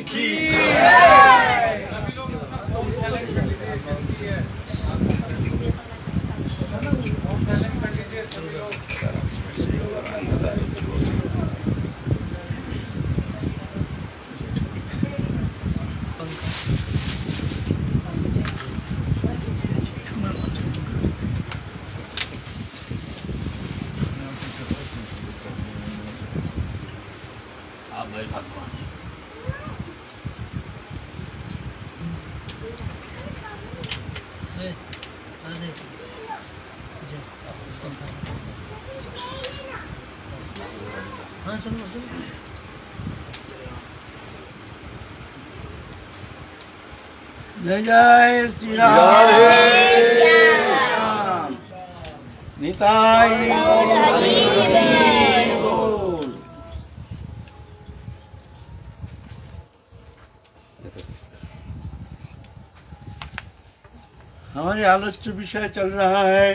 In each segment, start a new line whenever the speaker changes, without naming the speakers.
की।
जय जय श्री राम। निताई बोल। हमारे आलोच्य विषय चल रहा है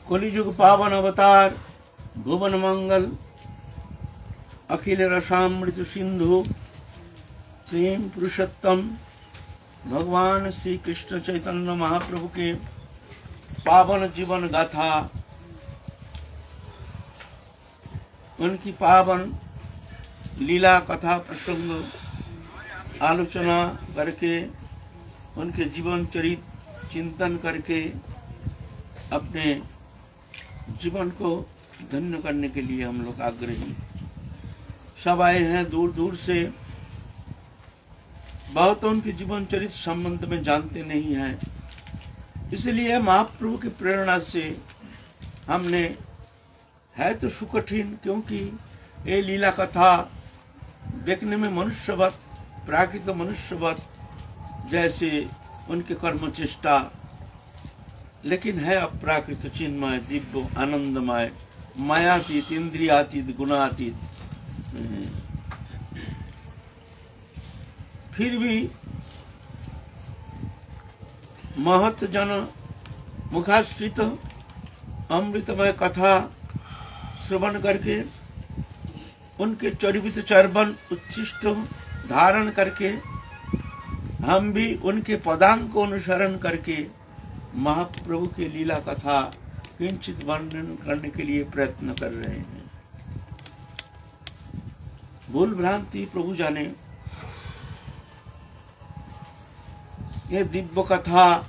कलियुग पावन अवतार भुवन मंगल अखिल रसामृत सिंधु प्रेम पुरुषोत्तम भगवान श्री कृष्ण चैतन्य महाप्रभु के पावन जीवन गाथा, उनकी पावन लीला कथा प्रसंग आलोचना करके, उनके जीवन चरित्र चिंतन करके अपने जीवन को धन्य करने के लिए हम लोग आग्रही सब आए हैं दूर दूर से। बहुत उनके जीवन चरित्र संबंध में जानते नहीं हैं, इसलिए महाप्रभु की प्रेरणा से हमने, है तो सुकठिन क्योंकि ये लीला कथा देखने में मनुष्यवत प्राकृत मनुष्यवत जैसे उनके कर्म चेष्टा, लेकिन है अप्राकृत चिन्मय दिव्य आनंदमय मायातीत इंद्रियातीत गुणातीत। फिर भी महत जन मुखाश्रित अमृतमय कथा श्रवण करके उनके चरित चर्वन उच्छिष्ट धारण करके हम भी उनके पदांक को अनुसरण करके महाप्रभु की लीला कथा किंचित वर्णन करने के लिए प्रयत्न कर रहे हैं। भूल भ्रांति प्रभु जाने। ये दिव्य कथा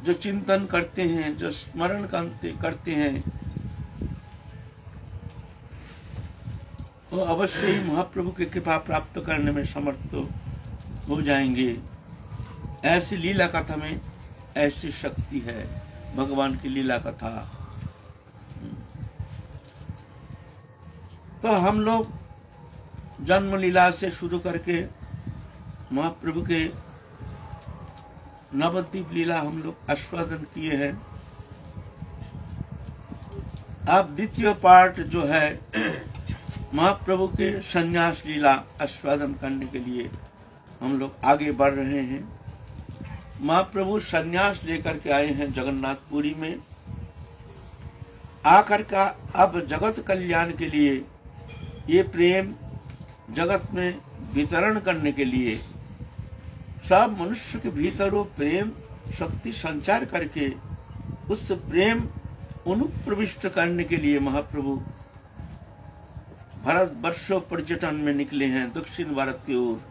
जो चिंतन करते हैं, जो स्मरण करते हैं, वो अवश्य ही महाप्रभु की कृपा प्राप्त करने में समर्थ हो जाएंगे। ऐसी लीला कथा में ऐसी शक्ति है, भगवान की लीला कथा। तो हम लोग जन्म लीला से शुरू करके महाप्रभु के नवद्वीप लीला हम लोग आस्वादन किए हैं। अब द्वितीय पार्ट जो है महाप्रभु के संन्यास लीला आस्वादन करने के लिए हम लोग आगे बढ़ रहे हैं। महाप्रभु संन्यास लेकर के आए हैं जगन्नाथपुरी में। आकर का अब जगत कल्याण के लिए, ये प्रेम जगत में वितरण करने के लिए, सब मनुष्य के भीतर वो प्रेम शक्ति संचार करके उस प्रेम अनुप्रविष्ट करने के लिए महाप्रभु भारत वर्ष पर्यटन में निकले हैं दक्षिण भारत की ओर।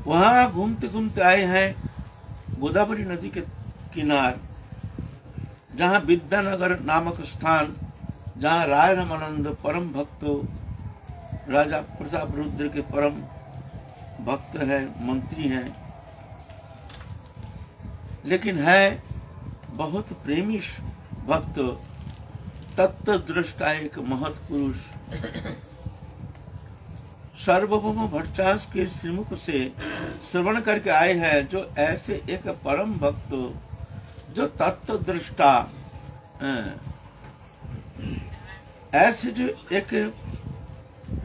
वहां घूमते घूमते आए हैं गोदावरी नदी के किनार, जहां विद्यानगर नामक स्थान, जहां राय रामानंद परम भक्तो राजा प्रताप रुद्र के परम भक्त है, मंत्री हैं, लेकिन है बहुत प्रेमी भक्त, तत्व दृष्टा एक महत पुरुष। सार्वभौम भट्टास के श्रीमुख से श्रवण करके आए हैं, जो ऐसे एक परम भक्त, जो तत्व दृष्टा, ऐसे जो एक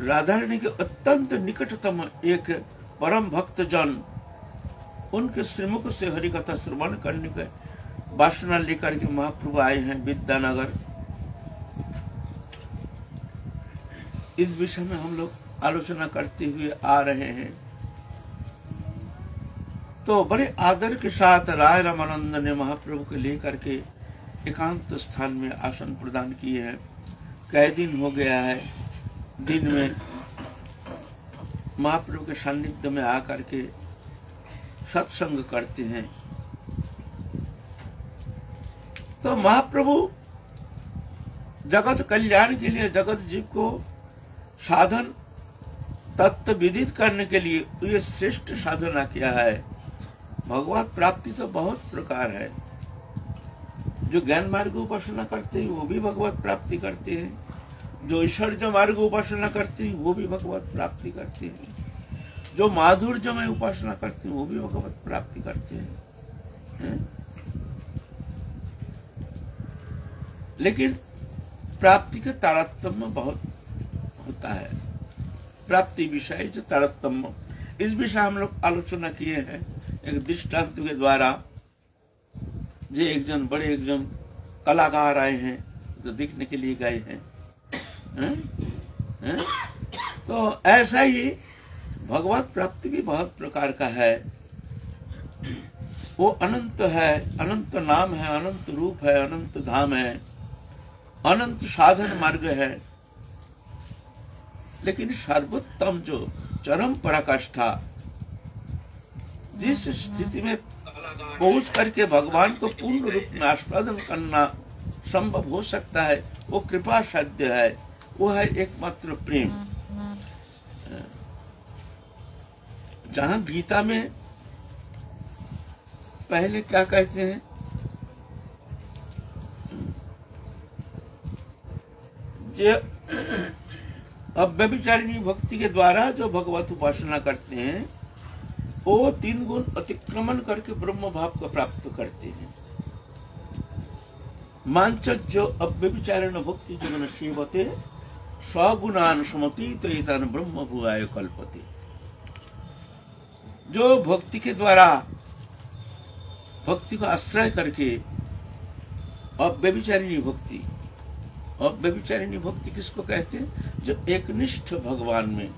राधा रानी के अत्यंत निकटतम एक परम भक्त जन, उनके श्रीमुख से हरि कथा श्रवण करने के वासना लेकर के महाप्रभु आए हैं विद्यानगर। इस विषय में हम लोग आलोचना करते हुए आ रहे हैं। तो बड़े आदर के साथ राय रामानंद ने महाप्रभु को लेकर के एकांत स्थान में आसन प्रदान किए हैं। कई दिन हो गया है, दिन में महाप्रभु के सानिध्य में आकर के सत्संग करते हैं। तो महाप्रभु जगत कल्याण के लिए, जगत जीव को साधन तत्व विदित करने के लिए ये श्रेष्ठ साधना किया है। भगवत प्राप्ति तो बहुत प्रकार है। जो ज्ञान मार्ग उपासना करते हैं वो भी भगवत प्राप्ति करते हैं, जो ऐश्वर्य मार्ग उपासना करते हैं वो भी भगवत प्राप्ति करते हैं, जो माधुर्य में उपासना करते हैं वो भी भगवत प्राप्ति करते हैं। लेकिन प्राप्ति के तारतम्य बहुत होता है। प्राप्ति विषय जो तारतम्य, इस विषय हम लोग आलोचना किए हैं एक दृष्टांत के द्वारा। जो एक जन कलाकार आए हैं जो देखने के लिए गए हैं। तो ऐसा ही भगवत प्राप्ति भी बहुत प्रकार का है। वो अनंत है, अनंत नाम है, अनंत रूप है, अनंत धाम है, अनंत साधन मार्ग है। लेकिन सर्वोत्तम जो चरम पराकाष्ठा, जिस स्थिति में पहुंच करके भगवान को पूर्ण रूप में आस्वादन करना संभव हो सकता है, वो कृपा साध्य है, वो है एकमात्र प्रेम। जहां गीता में पहले क्या कहते हैं, जो अव्यभिचारिणी भक्ति के द्वारा जो भगवत उपासना करते हैं वो 3 गुण अतिक्रमण करके ब्रह्म भाव को प्राप्त करते हैं। मांचक जो अव्यभिचारिणी भक्ति जो सेवते स्वगुणान समतीत एतान ब्रह्म भुआय कल्पते। जो भक्ति के द्वारा, भक्ति को आश्रय करके अव्यभिचारिणी भक्ति, अव्यभिचारिणी भक्ति किसको कहते हैं? जो एकनिष्ठ भगवान में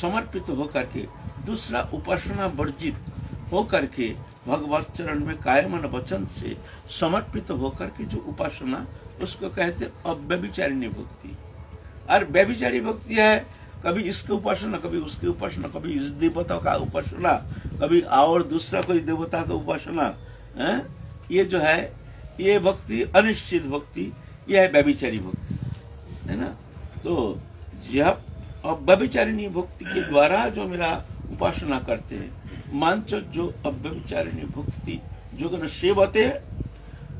समर्पित होकर के, दूसरा उपासना वर्जित होकर के, भगवत चरण में कायमन वचन से समर्पित होकर के जो उपासना, उसको कहते हैं अव्यभिचारिणी भक्ति। और व्यभिचारी भक्ति है कभी इसकी उपासना, कभी उसकी उपासना, कभी इस देवता का उपासना, कभी और दूसरा कोई देवता का उपासना। ये जो है ये भक्ति अनिश्चित भक्ति, यह है व्यभिचारी भक्ति, है ना। तो यह अव्यभिचारिणी भक्ति के द्वारा जो मेरा उपासना करते हैं, मांचो जो अव्यभिचारिणी भक्ति जो गण सेवते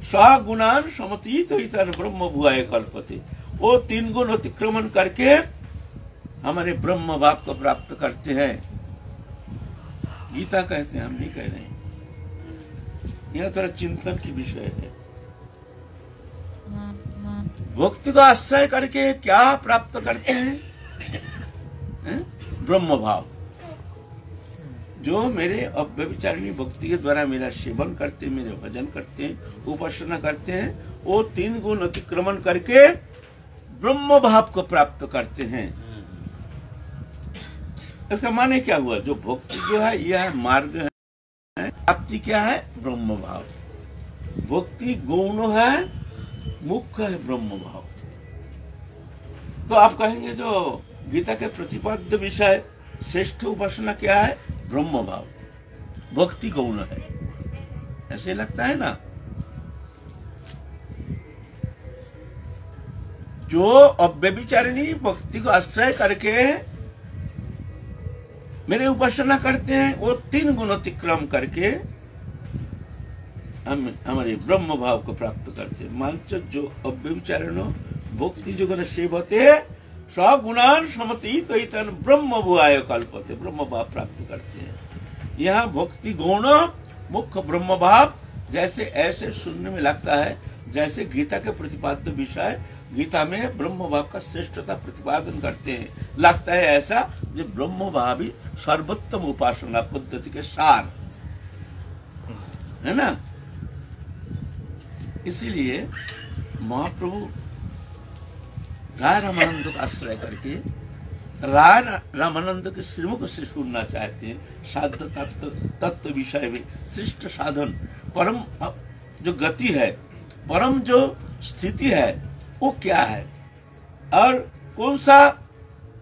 स्वगुणान समतीत ईतान ब्रह्म भुआय कल्पते। वो 3 गुण अतिक्रमण करके हमारे ब्रह्म भाव को प्राप्त करते हैं। गीता कहते हैं, हम नहीं कह रहे हैं। यह थोड़ा चिंतन की विषय है। भक्ति को आश्रय करके क्या प्राप्त करते हैं? ब्रह्म भाव। जो मेरे अव्यभिचारिणी भक्ति के द्वारा मेरा सेवन करते हैं, मेरे भजन करते हैं, उपासना करते हैं, वो 3 गुण अतिक्रमण करके ब्रह्म भाव को प्राप्त करते हैं। इसका माने क्या हुआ? जो भक्ति जो है यह मार्ग है, प्राप्ति क्या है? ब्रह्म भाव। भक्ति गौण है, मुख्य है ब्रह्म भाव। तो आप कहेंगे जो गीता के प्रतिपाद्य विषय श्रेष्ठ उपासना क्या है? ब्रह्म भाव। भक्ति गौण है, ऐसे लगता है ना। जो अव्यभिचारिणी भक्ति को आश्रय करके मेरे उपासना करते हैं, वो 3 गुण अतिक्रम करके हम हमारे ब्रह्म भाव को प्राप्त करते हैं। मांचक जो अव्यभिचारिणी भक्ति जो गण सेवते स्वगुणान समतीत ईतान ब्रह्म भुआय कल्पते। ब्रह्म भाव प्राप्त करते हैं। यहाँ भक्ति गौण मुख्य ब्रह्म भाव, जैसे ऐसे सुनने में लगता है जैसे गीता के प्रतिपाद्य विषय गीता में ब्रह्म भाव का श्रेष्ठता प्रतिपादन करते हैं। लगता है ऐसा जो ब्रह्म भाव ही सर्वोत्तम उपासना पद्धति के सार है ना। इसीलिए महाप्रभु राय रामानंद का आश्रय करके राय रामानंद के श्रीमुख से सुनना चाहते हैं। साध्य तत्व विषय में श्रेष्ठ साधन, परम जो गति है, परम जो स्थिति है वो क्या है, और कौन सा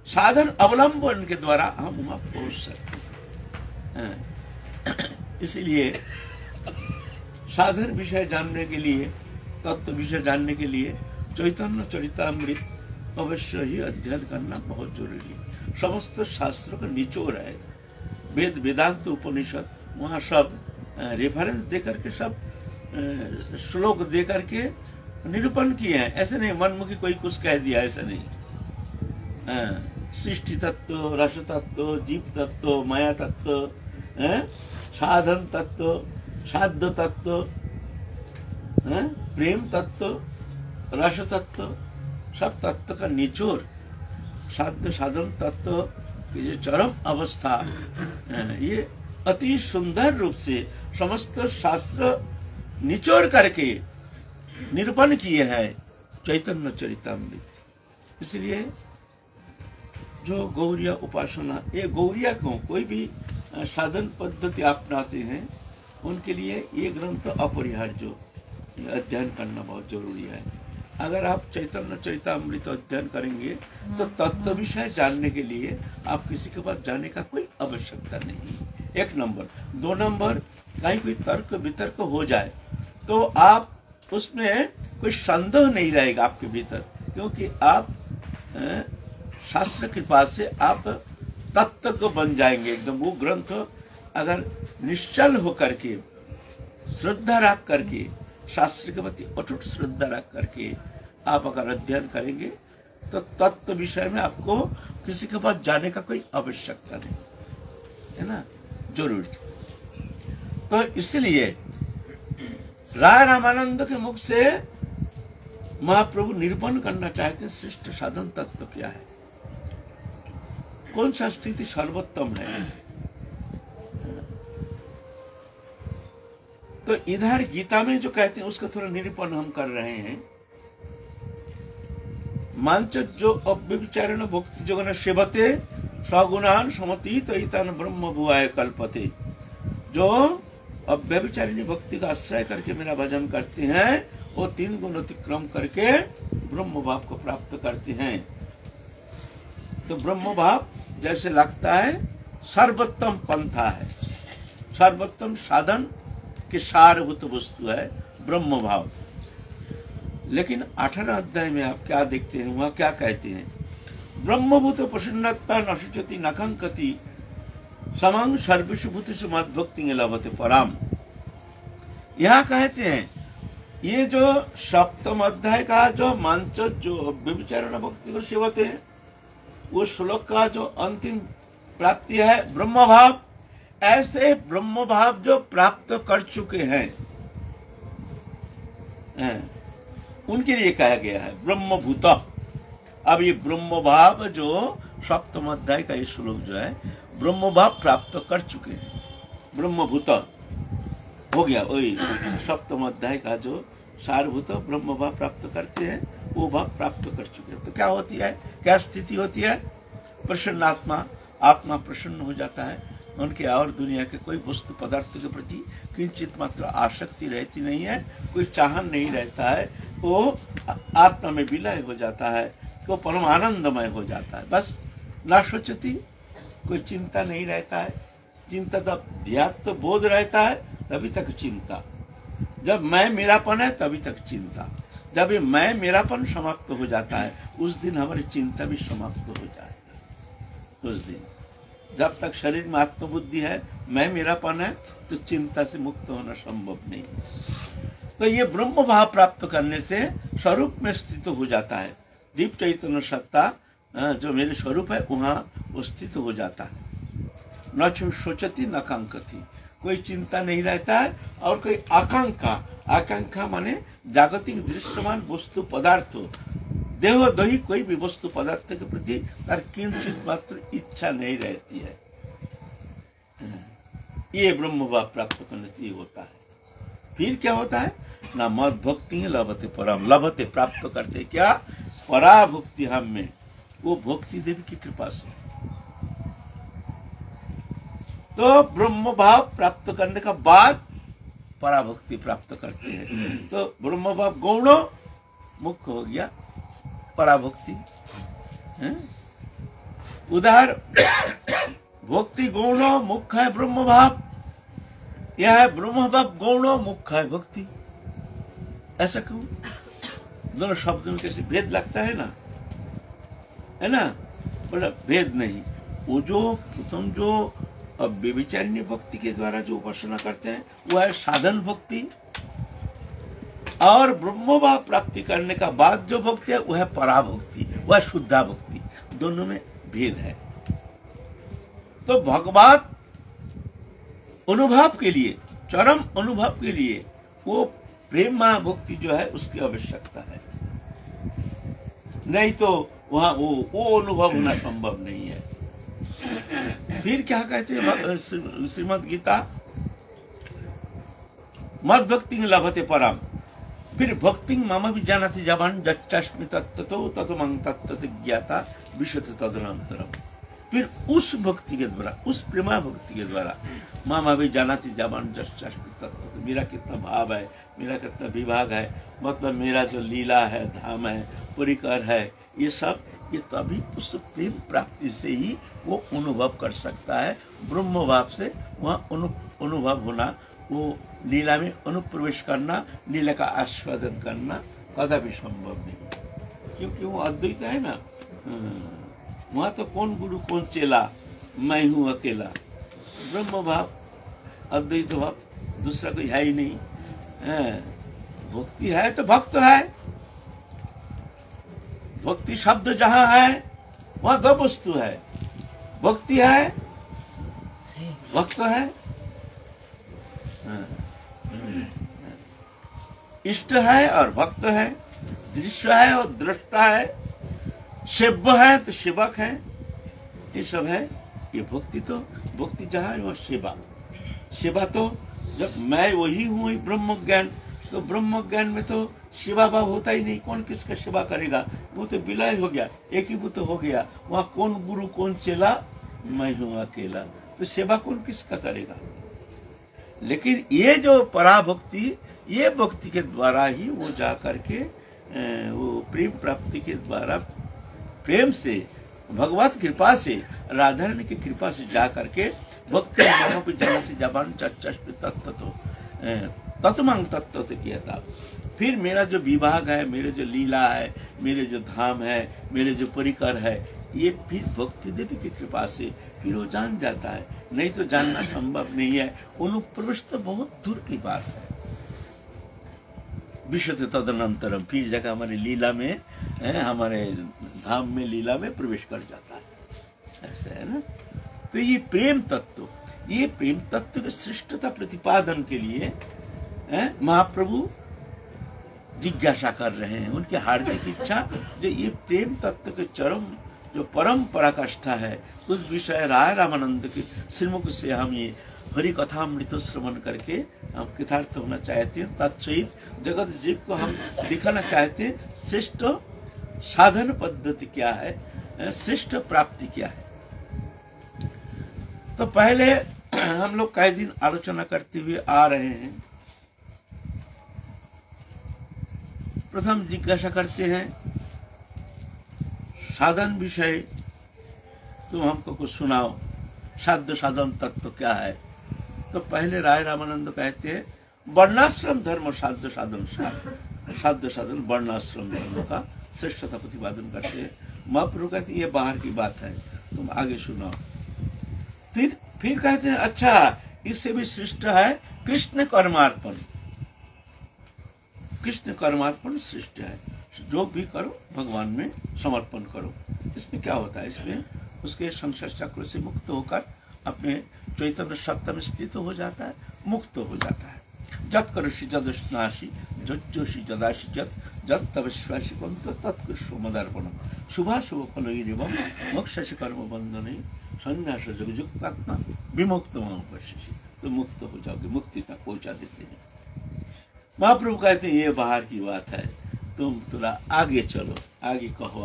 साधन अवलंबन के द्वारा हम वहां पहुंच सकते हैं। इसलिए साधन विषय जानने के लिए, तत्व विषय जानने के लिए चैतन्य चरितामृत अवश्य ही अध्ययन करना बहुत जरूरी है। समस्त शास्त्रों का निचोड़ है, वेद वेदांत उपनिषद, वहाँ सब रेफरेंस देकर के, सब श्लोक देकर के निरूपण किए हैं। ऐसे नहीं मनमुखी कोई कुछ कह दिया, ऐसा नहीं। सृष्टि तत्व, रस तत्व, जीव तत्व, माया तत्व, साधन तत्व, साध्य तत्व, प्रेम तत्व, रस तत्व, सब तत्व का निचोड़, साध्य साधन तत्व की जो चरम अवस्था, ये अति सुंदर रूप से समस्त शास्त्र निचोड़ करके निरूपण किए हैं चैतन्य चरितामृत। इसलिए जो गौरिया उपासना, ये गौरिया को कोई भी साधन पद्धति अपनाते हैं उनके लिए ये ग्रंथ अपरिहार्य अध्ययन करना बहुत जरूरी है। अगर आप चैतन्य चरितामृत अध्ययन करेंगे तो तत्व विषय जानने के लिए आप किसी के पास जाने का कोई आवश्यकता नहीं। एक नंबर। दो नंबर, कहीं कोई तर्क वितर्क हो जाए तो आप उसमें कोई संदेह नहीं रहेगा आपके भीतर, क्योंकि आप शास्त्र कृपा से आप तत्व बन जाएंगे एकदम। वो ग्रंथ अगर निश्चल होकर के, श्रद्धा रख करके, शास्त्र के प्रति अटूट श्रद्धा रख करके आप अगर अध्ययन करेंगे तो तत्व विषय में आपको किसी के पास जाने का कोई आवश्यकता नहीं है ना, जरूर। तो इसलिए राय रामानंद के मुख से महाप्रभु निरूपण करना चाहते हैं श्रेष्ठ साधन तत्व क्या है, कौन सा स्थिति सर्वोत्तम है। तो इधर गीता में जो कहते हैं उसका थोड़ा निरूपण हम कर रहे हैं। मांच जो अव्यभिचारेण भक्ति जोगन सेवते सगुणान समतीत हितान ब्रह्म भुआय कल्पते। जो अव्यभिचारिणी भक्ति का आश्रय करके मेरा भजन करते हैं वो 3 गुण अतिक्रम करके ब्रह्म भाव को प्राप्त करते हैं। तो ब्रह्म भाव जैसे लगता है सर्वोत्तम पंथा है, सर्वोत्तम साधन की सारभूत वस्तु है ब्रह्म भाव। लेकिन 18 अध्याय में आप क्या देखते हैं, वहां क्या कहते हैं, ब्रह्मभूत प्रसन्नता नशुचति नखंकति समंग सर्वेषु भूतेषु मद्भक्ति लभते पराम। यहाँ कहते हैं ये जो सप्तम अध्याय का जो मंच जो व्यभिचारण भक्ति को सेवते हैं, वो श्लोक का जो अंतिम प्राप्ति है ब्रह्म भाव। ऐसे ब्रह्म भाव जो प्राप्त कर चुके हैं उनके लिए कहा गया है ब्रह्मभूत। अब ये ब्रह्म भाव जो सप्तम अध्याय का ये श्लोक जो है ब्रह्म भाव प्राप्त कर चुके हैं, ब्रह्मभूत हो गया। वही सप्तम अध्याय का जो सारभूत ब्रह्म भाव प्राप्त करते हैं वो भाव प्राप्त कर चुके हैं। तो क्या होती है, क्या स्थिति होती है, प्रसन्न आत्मा, आत्मा प्रसन्न हो जाता है, उनके और दुनिया के कोई वस्तु पदार्थ के प्रति किंचित मात्र आसक्ति रहती नहीं है, कोई चाहन नहीं रहता है, वो आत्मा में विलय हो जाता है, वो परम आनंदमय हो जाता है। बस ना सोचती, कोई चिंता नहीं रहता है। चिंता तब ध्यात्म बोध रहता है तभी तक चिंता, जब मैं मेरापन है तभी तक चिंता। जब ये मैं मेरापन समाप्त हो जाता है उस दिन हमारी चिंता भी समाप्त हो जाएगी। उस दिन जब तक शरीर में आत्मबुद्धि है, मैं मेरापन है, तो चिंता से मुक्त होना संभव नहीं। तो ये ब्रह्म भाव प्राप्त करने से स्वरूप में स्थित हो जाता है। जीव चैतन्य सत्ता जो मेरे स्वरूप है वहां वो स्थित हो जाता है। न सोचती न कांकती, कोई चिंता नहीं रहता है और कोई आकांक्षा, आकांक्षा माने जागतिक दृश्यमान वस्तु पदार्थ, देह दही कोई भी वस्तु पदार्थ के प्रति तार किंचित मात्र इच्छा नहीं रहती है। ये ब्रह्म भाव प्राप्त करने से होता है। फिर क्या होता है ना, मद भक्ति लभते परम, लभते प्राप्त करते क्या, पराभुक्ति हम में, वो भक्ति देवी की कृपा से। तो ब्रह्म भाव प्राप्त करने का बाद पराभक्ति प्राप्त करते हैं। तो ब्रह्म भाव गौणो मुख्य हो गया पराभक्ति। उधर भक्ति गौणो मुख्य है ब्रह्म भाव, यह है ब्रह्म भाव गौणो मुख्य है भक्ति। ऐसा क्यों? दोनों शब्दों में कैसे भेद लगता है ना, है ना? बोला भेद नहीं, वो जो प्रथम जो व्यभिचारिणी भक्ति के द्वारा जो उपासना करते हैं वो है साधन भक्ति, और ब्रह्म भाव प्राप्ति करने का बाद जो भक्ति है वह है पराभक्ति, वह शुद्धा भक्ति। दोनों में भेद है। तो भगवत अनुभव के लिए, चरम अनुभव के लिए वो प्रेम महाभक्ति जो है उसकी आवश्यकता है, नहीं तो वहां वो अनुभव होना संभव नहीं है। फिर क्या कहते हैं श्रीमद् गीता, मद भक्ति लभते परम, फिर भक्ति मम भी जानाति जवान जच्चास्मि तत्तो तत्मं तत्त ज्ञाता विशत तदनंतरम। फिर उस भक्ति के द्वारा, उस प्रेमा भक्ति के द्वारा मम भी जानाति जवान जच्चास्मि तत्तो, मेरा कितना भाव है, मेरा कितना विभाग है, मतलब मेरा जो लीला है, धाम है, परिकर है, ये सब, ये तभी उस प्रेम प्राप्ति से ही वो अनुभव कर सकता है। ब्रह्म भाव से वहाँ अनुभव होना, वो लीला में अनुप्रवेश करना, लीला का आस्वादन करना कदापि संभव नहीं, क्योंकि वो अद्वैत है ना। वहाँ तो कौन गुरु कौन चेला, मैं हूँ अकेला। ब्रह्म भाव, अद्वैत भाव, दूसरा कोई है ही नहीं। भक्ति है तो भक्त है। भक्ति शब्द जहां है वहां दो वस्तु है, भक्ति है, भक्त है। इष्ट है और भक्त है, दृश्य है और दृष्टा है, सेव्य है तो सेवक है, ये सब है। ये भक्ति तो भक्ति जहां है वह सेवा। सेवा तो जब मैं वही हूँ ब्रह्म ज्ञान, तो ब्रह्म ज्ञान में तो सेवा भाव होता ही नहीं। कौन किसका सेवा करेगा? वो तो विलय हो गया, एक ही वो तो हो गया। वहाँ कौन गुरु कौन चेला, मैं हूँ अकेला। तो सेवा कौन किसका करेगा? लेकिन ये जो पराभक्ति, ये भक्ति के द्वारा ही वो जा करके वो प्रेम प्राप्ति के द्वारा, प्रेम से, भगवत कृपा से, राधा रानी की कृपा से जा करके भक्ति जन्म से जबान तत्मंग तत्व से किया था। फिर मेरा जो विभाग है, मेरे जो लीला है, मेरे जो धाम है, मेरे जो परिकर है, ये फिर भक्ति देवी की कृपा से फिर वो जान जाता है, नहीं तो जानना संभव नहीं है। अनुप्रवेश तो बहुत दूर की बात है। विशत तदनंतरम, फिर जगह हमारे लीला में, हमारे धाम में, लीला में प्रवेश कर जाता है। ऐसा है ना। तो ये प्रेम तत्व, ये प्रेम तत्व के श्रेष्ठता प्रतिपादन के लिए महाप्रभु जिज्ञासा कर रहे हैं। उनकी हार्दिक इच्छा जो ये प्रेम तत्व के चरम जो परम पराकाष्ठा है, उस विषय राय रामानंद के श्रीमुख से हम ये हरि कथामृत श्रवण करके हम कृतार्थ होना चाहते हैं। तत्सहित जगत जीव को हम दिखाना चाहते हैं श्रेष्ठ साधन पद्धति क्या है, श्रेष्ठ प्राप्ति क्या है। तो पहले हम लोग कई दिन आलोचना करते हुए आ रहे हैं। प्रथम जिज्ञासा करते हैं साधन विषय, तुम हमको कुछ सुनाओ, साध्य साधन तत्व क्या है। तो पहले राय रामानंद कहते हैं वर्णाश्रम धर्म साध्य साधन, साध्य साधन वर्णाश्रम धर्म का श्रेष्ठता प्रतिपादन करते हैं। महाप्रभु कहते हैं ये बाहर की बात है, तुम आगे सुनाओ। फिर कहते हैं अच्छा, इससे भी श्रेष्ठ है कृष्ण कर्मार्पण। कृष्ण कर्मार्पण श्रेष्ठ है, जो भी करो भगवान में समर्पण करो। इसमें क्या होता है? इसमें उसके संसार चक्र से मुक्त होकर अपने चैतन्य सत्ता में स्थित हो जाता है, मुक्त हो जाता है। जत करोषि जदस्नाशी जोशी जदाशी जत जत तपस्वासी पंत तत्कृष्ण मदार्पण शुभाशुभ फल मोक्ष कर्म बंधन संन्यास जगजुक्तात्मा विमुक्त पश्यसी। तो मुक्त हो जाओगे, मुक्ति तक पहुंचा देते हैं। महाप्रभु कहते हैं ये बाहर की बात है, तुम थोड़ा आगे चलो, आगे कहो।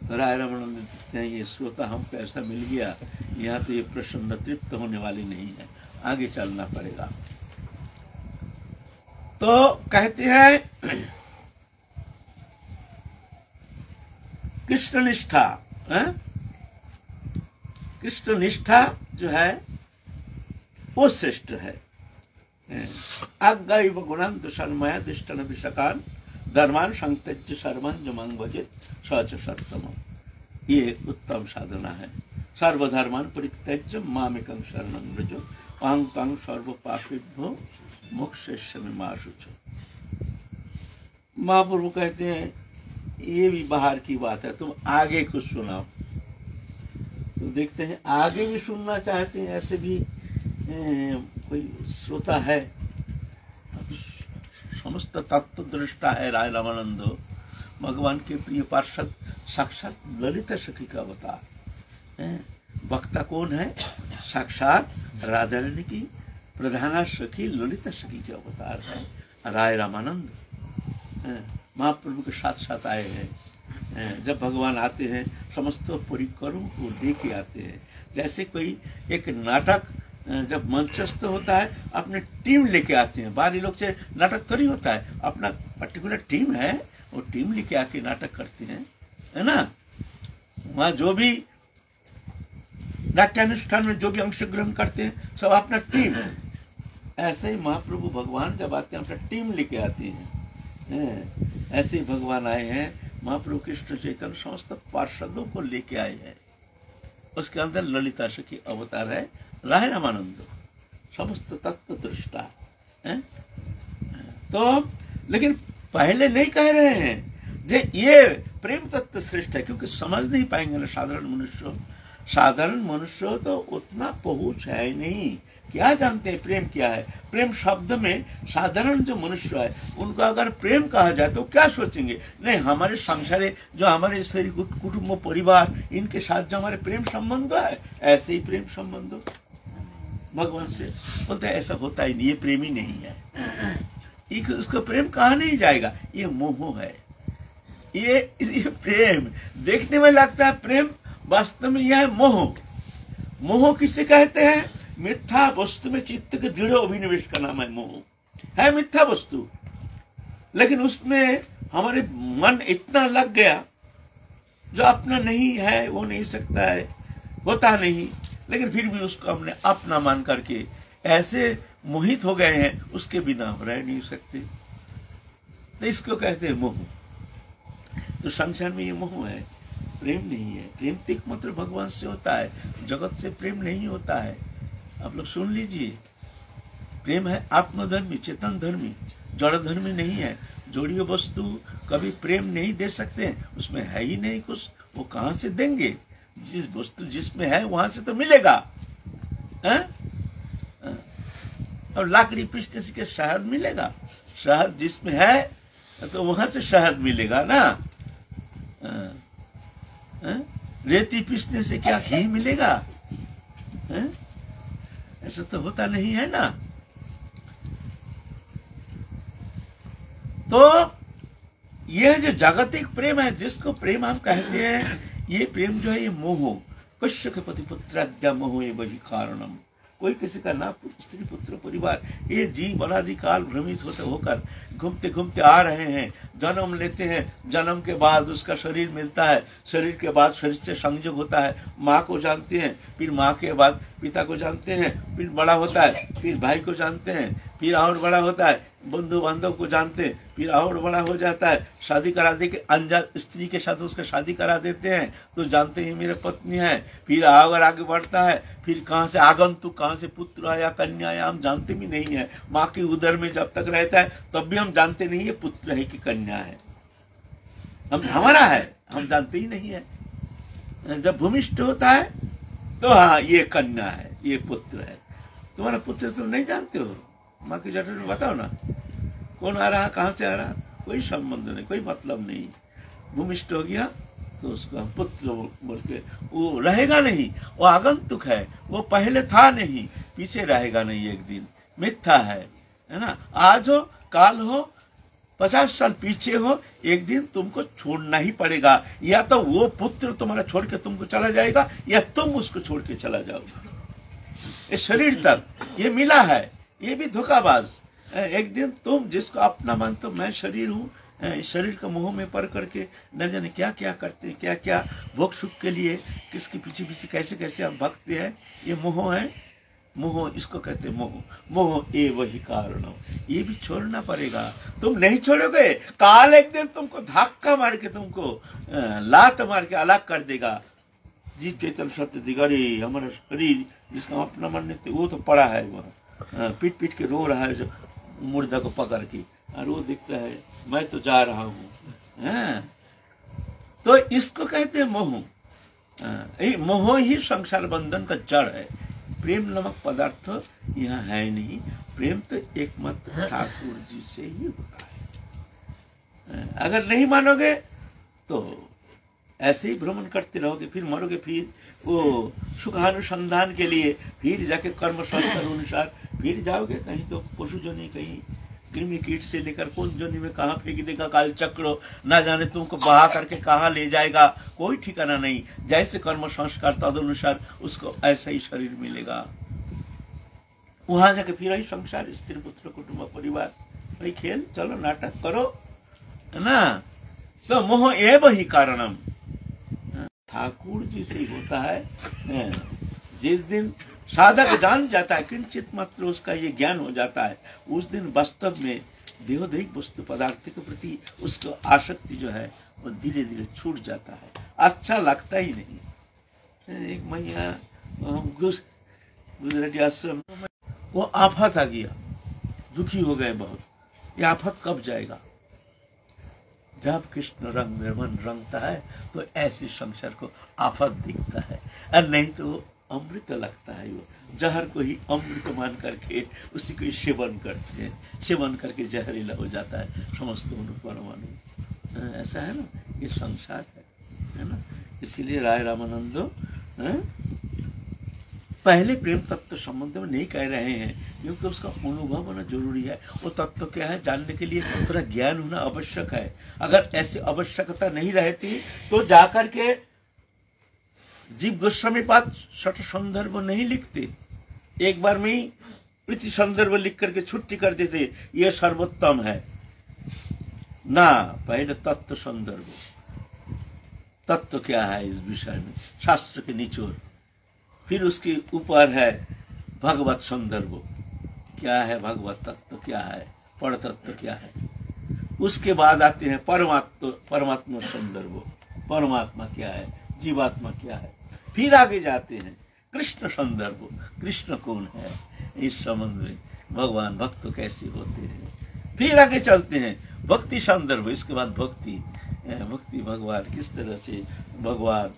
तो राय रामानंद देखते हैं ये श्रोता हमको ऐसा मिल गया, यहाँ तो ये प्रसन्न तृप्त होने वाली नहीं है, आगे चलना पड़ेगा। तो कहते हैं कृष्ण निष्ठा, कृष्ण निष्ठा जो है वो श्रेष्ठ है। आज्ञा गुणांत सन्मया दिष्टन विषकान धर्मान संत्यज्य सर्वं जमं भजेत सच सत्तम। ये उत्तम साधना है। सर्वधर्मान परित्यज्य मामेकं शरणं व्रज अहं त्वं सर्व पापेभ्यो मोक्षयिष्यामि मा शुचः। महाप्रभु कहते हैं ये भी बाहर की बात है, तुम आगे कुछ सुनाओ। तो देखते हैं आगे भी सुनना चाहते हैं, ऐसे भी कोई श्रोता है। समस्त तत्व दृष्टा है राय रामानंद, भगवान के प्रिय पार्षद, साक्षात ललिता सखी का अवतार। वक्ता कौन है? साक्षात राधा रानी की प्रधाना सखी ललिता सखी के अवतार है राय रामानंद। महाप्रभु के साथ साथ आए हैं। जब भगवान आते हैं समस्त परिकरों को लेके आते हैं। जैसे कोई एक नाटक जब मंचस्थ होता है अपने टीम लेके आते हैं। बाहरी लोग से नाटक थोड़ी होता है, अपना पर्टिकुलर टीम है, वो टीम लेके आके नाटक करते हैं, है ना। वहाँ जो भी नाट्यानुष्ठान में जो भी अंश ग्रहण करते हैं सब अपना टीम है। ऐसे ही महाप्रभु भगवान जब आते हैं अपना टीम लेके आते हैं। ऐसे ही भगवान आए हैं। महाप्रभु कृष्ण चैतन्य समस्त पार्षदों को लेके आए हैं। उसके अंदर ललिता सखी अवतार है राय रामानंद, समस्त तत्व दृष्टा है। तो लेकिन पहले नहीं कह रहे हैं जे ये प्रेम तत्व श्रेष्ठ है, क्योंकि समझ नहीं पाएंगे ना साधारण मनुष्य। साधारण मनुष्य तो उतना पहुंच है नहीं, क्या जानते हैं प्रेम क्या है। प्रेम शब्द में साधारण जो मनुष्य है उनको अगर प्रेम कहा जाए तो क्या सोचेंगे? नहीं, हमारे संसारे जो हमारे शरीर कुटुंब परिवार इनके साथ जो हमारे प्रेम संबंध है, ऐसे ही प्रेम संबंध भगवान से बोलते हैं ऐसा होता ही नहीं, ये प्रेम ही नहीं है। उसको प्रेम कहा नहीं जाएगा, ये मोह है। ये प्रेम देखने में लगता है प्रेम, वास्तव में यह है मोह। मोह किसे कहते हैं? मिथ्या वस्तु में चित्त के दृढ़ अभिनिवेश का नाम है मोह। है मिथ्या वस्तु, लेकिन उसमें हमारे मन इतना लग गया जो अपना नहीं है, वो नहीं सकता है, होता नहीं, लेकिन फिर भी उसको हमने अपना मान करके ऐसे मोहित हो गए हैं, उसके बिना हम रह नहीं सकते। तो इसको कहते हैं मोह। तो संसार में ये मोह है, प्रेम नहीं है। प्रेम तो एकमात्र भगवान से होता है, जगत से प्रेम नहीं होता है। आप लोग सुन लीजिए, प्रेम है आत्मधर्मी, चेतन धर्मी, जड़ धर्मी नहीं है। जोड़िए वस्तु कभी प्रेम नहीं दे सकते, उसमें है ही नहीं कुछ, वो कहाँ से देंगे? जिस वस्तु जिसमें है वहां से तो मिलेगा। और लाकड़ी पीसने से शहद मिलेगा? शहद जिसमें है तो वहां से शहद मिलेगा ना। रेती पीसने से क्या घी मिलेगा? ऐसा तो होता नहीं है ना। तो यह जो जागतिक प्रेम है, जिसको प्रेम हम कहते हैं, ये प्रेम जो है ये मोह। कश्य के पति पुत्राद्या मोह ये वही कारणम। कोई किसी का ना स्त्री पुत्र परिवार, ये जीव अनादि काल भ्रमित होते होकर घूमते घूमते आ रहे हैं। जन्म लेते हैं, जन्म के बाद उसका शरीर मिलता है, शरीर के बाद शरीर से संयोग होता है। माँ को जानते हैं, फिर माँ के बाद पिता को जानते हैं, फिर बड़ा होता है, फिर भाई को जानते हैं, फिर और बड़ा होता है, बंधु बांधव को जानते हैं, फिर और बड़ा हो जाता है। शादी करा दे के अनजान स्त्री के साथ उसका शादी करा देते हैं तो जानते हैं मेरे पत्नी है। फिर अगर आगे बढ़ता है, फिर कहाँ से आगंतुक, कहाँ से पुत्र आया कन्या आया हम जानते भी नहीं है। माँ के उदर में जब तक रहता है तब भी हम जानते नहीं है पुत्र है कि कन्या है। हम हमारा है, हम जानते ही नहीं है। जब भूमिष्ठ होता है तो हाँ ये कन्या है, ये पुत्र है। तुम्हारा पुत्र तुम नहीं जानते हो, माँ की जटन में बताओ ना, कौन आ रहा, कहाँ से आ रहा, कोई संबंध नहीं, कोई मतलब नहीं। भूमिष्ठ हो गया तो उसको हम पुत्र बोल के, वो रहेगा नहीं, वो आगंतुक है, वो पहले था नहीं, पीछे रहेगा नहीं, एक दिन मिथ्या है ना। आज हो काल हो 50 साल पीछे हो, एक दिन तुमको छोड़ना ही पड़ेगा। या तो वो पुत्र तुम्हारा छोड़ के तुमको चला जाएगा या तुम उसको छोड़ के चला जाओगे। ये शरीर तक ये मिला है, ये भी धोखाबाज। एक दिन तुम जिसको अपना मानते हो, मैं शरीर हूँ, इस शरीर का मोह में पड़ करके न जाने क्या क्या करते हैं, क्या क्या भोग सुख के लिए किसके पीछे पीछे कैसे कैसे हम भगते हैं। ये मोह है, मोह इसको कहते हैं मोह। मोह ए वही कारण, ये भी छोड़ना पड़ेगा। तुम नहीं छोड़ोगे, काल एक दिन तुमको धक्का मार के, तुमको लात मार के अलग कर देगा। जीव चैतन्य सत्य दिगारे हमारा शरीर जिसका अपना मन वो तो पड़ा है वहाँ, पीट पीट के रो रहा है जो मुर्दा को पकड़ के, और वो दिखता है मैं तो जा रहा हूँ। तो इसको कहते हैं मोह। मोह ही संसार बंधन का जड़ है। प्रेम नामक पदार्थ यहाँ है नहीं। प्रेम तो एकमात्र ठाकुर जी से ही होता है। अगर नहीं मानोगे तो ऐसे ही भ्रमण करते रहोगे, फिर मरोगे, फिर वो सुखानुसंधान के लिए फिर जाके कर्म संस्कार अनुसार फिर जाओगे कहीं तो पशु जोनी, कहीं कृमि कीट से लेकर कौन जोनी में कहाँ फेंक देगा काल चक्र, ना जाने तुमको बहा करके कहाँ ले जाएगा, कोई ठिकाना नहीं। जैसे कर्म संस्कार तद अनुसार उसको ऐसा ही शरीर मिलेगा। वहां जाके फिर वही संसार, स्त्री पुत्र कुटुंब परिवार, वही खेल, चलो नाटक करो, है ना। तो मोह एव ही कारणम, ठाकुर जी से होता है। जिस दिन साधक जान जाता है, किंचित मात्र उसका ये ज्ञान हो जाता है, उस दिन वास्तव में देहोदैहिक वस्तु पदार्थ के प्रति उसको आसक्ति जो है वो धीरे धीरे छूट जाता है, अच्छा लगता ही नहीं। एक मैया गुजराती आश्रम में वो आफत आ गया, दुखी हो गए बहुत। ये आफत कब जाएगा? जब कृष्ण रंग निर्मन रंगता है तो ऐसे संसार को आफत दिखता है, और नहीं तो अमृत लगता है। वो जहर को ही अमृत मान करके उसी को सेवन करते हैं, सेवन करके जहरीला हो जाता है समस्त परमाणु। ऐसा है ना, ये संसार है ना। इसीलिए राय रामानंद पहले प्रेम तत्व संबंध में नहीं कह रहे हैं, क्योंकि उसका अनुभव होना जरूरी है। वो तत्व क्या है जानने के लिए थोड़ा ज्ञान होना आवश्यक है। अगर ऐसी आवश्यकता नहीं रहती तो जाकर के जीव गोस्वामी पाद सठ संदर्भ नहीं लिखते, एक बार में ही प्रीति संदर्भ लिख करके छुट्टी कर देते, ये सर्वोत्तम है ना। पहले तत्व संदर्भ, तत्व क्या है इस विषय में, शास्त्र के निचोड़, फिर उसके ऊपर है भगवत संदर्भ, क्या है भगवत तत्व, क्या है पर तत्व, क्या है। उसके बाद आते हैं परमात्मा संदर्भ, परमात्मा क्या है, जीवात्मा क्या है। फिर आगे जाते हैं कृष्ण संदर्भ, कृष्ण कौन है, इस संबंध में भगवान भक्त कैसे होते हैं। फिर आगे चलते हैं भक्ति संदर्भ, इसके बाद भक्ति, भक्ति भगवान किस तरह से, भगवान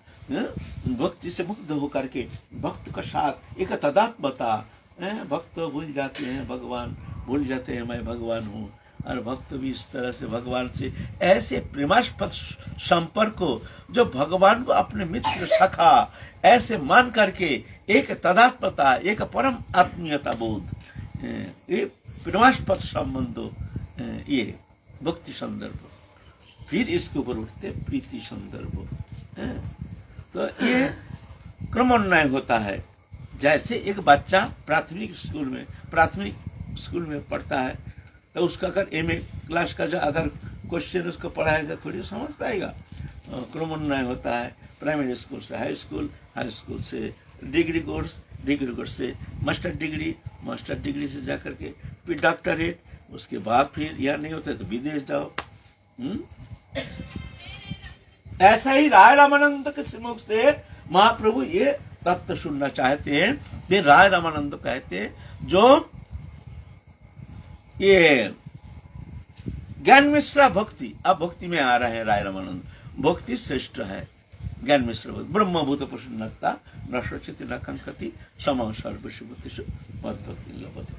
भक्ति से मुग्ध होकर के भक्त का साथ एक तदात्मता, भक्त भूल जाते हैं भगवान, भूल जाते हैं मैं भगवान हूँ, और भक्त भी इस तरह से भगवान से ऐसे प्रेमास्पद संपर्क को, जो भगवान को अपने मित्र सखा ऐसे मान करके एक तदात्मता, एक परम आत्मीयता बोध, ये प्रेमास्पद संबंधो, ये भक्ति संदर्भ। फिर इसके ऊपर उठते प्रीति संदर्भ। तो ये क्रमान्वय होता है। जैसे एक बच्चा प्राथमिक स्कूल में पढ़ता है, तो उसका अगर एमए क्लास का जो अगर क्वेश्चन उसको पढ़ाएगा थोड़ी समझ पाएगा। क्रमान्वय होता है प्राइमरी स्कूल से हाई स्कूल से डिग्री कोर्स से मास्टर डिग्री से जाकर के फिर डॉक्टरेट, उसके बाद फिर यह नहीं होता तो विदेश जाओ। ऐसा ही राय रामानंद के मुख से महाप्रभु ये तत्व सुनना चाहते हैं। फिर राय रामानंद कहते हैं जो ये ज्ञान मिश्रा भक्ति, अब भक्ति में आ रहे हैं राय रामानंद। भक्ति श्रेष्ठ है, ज्ञान मिश्र ब्रह्मभूत प्रसन्नता नशोचित न कंकति सम सर्वशुभतिषु मद्भक्ति लभते।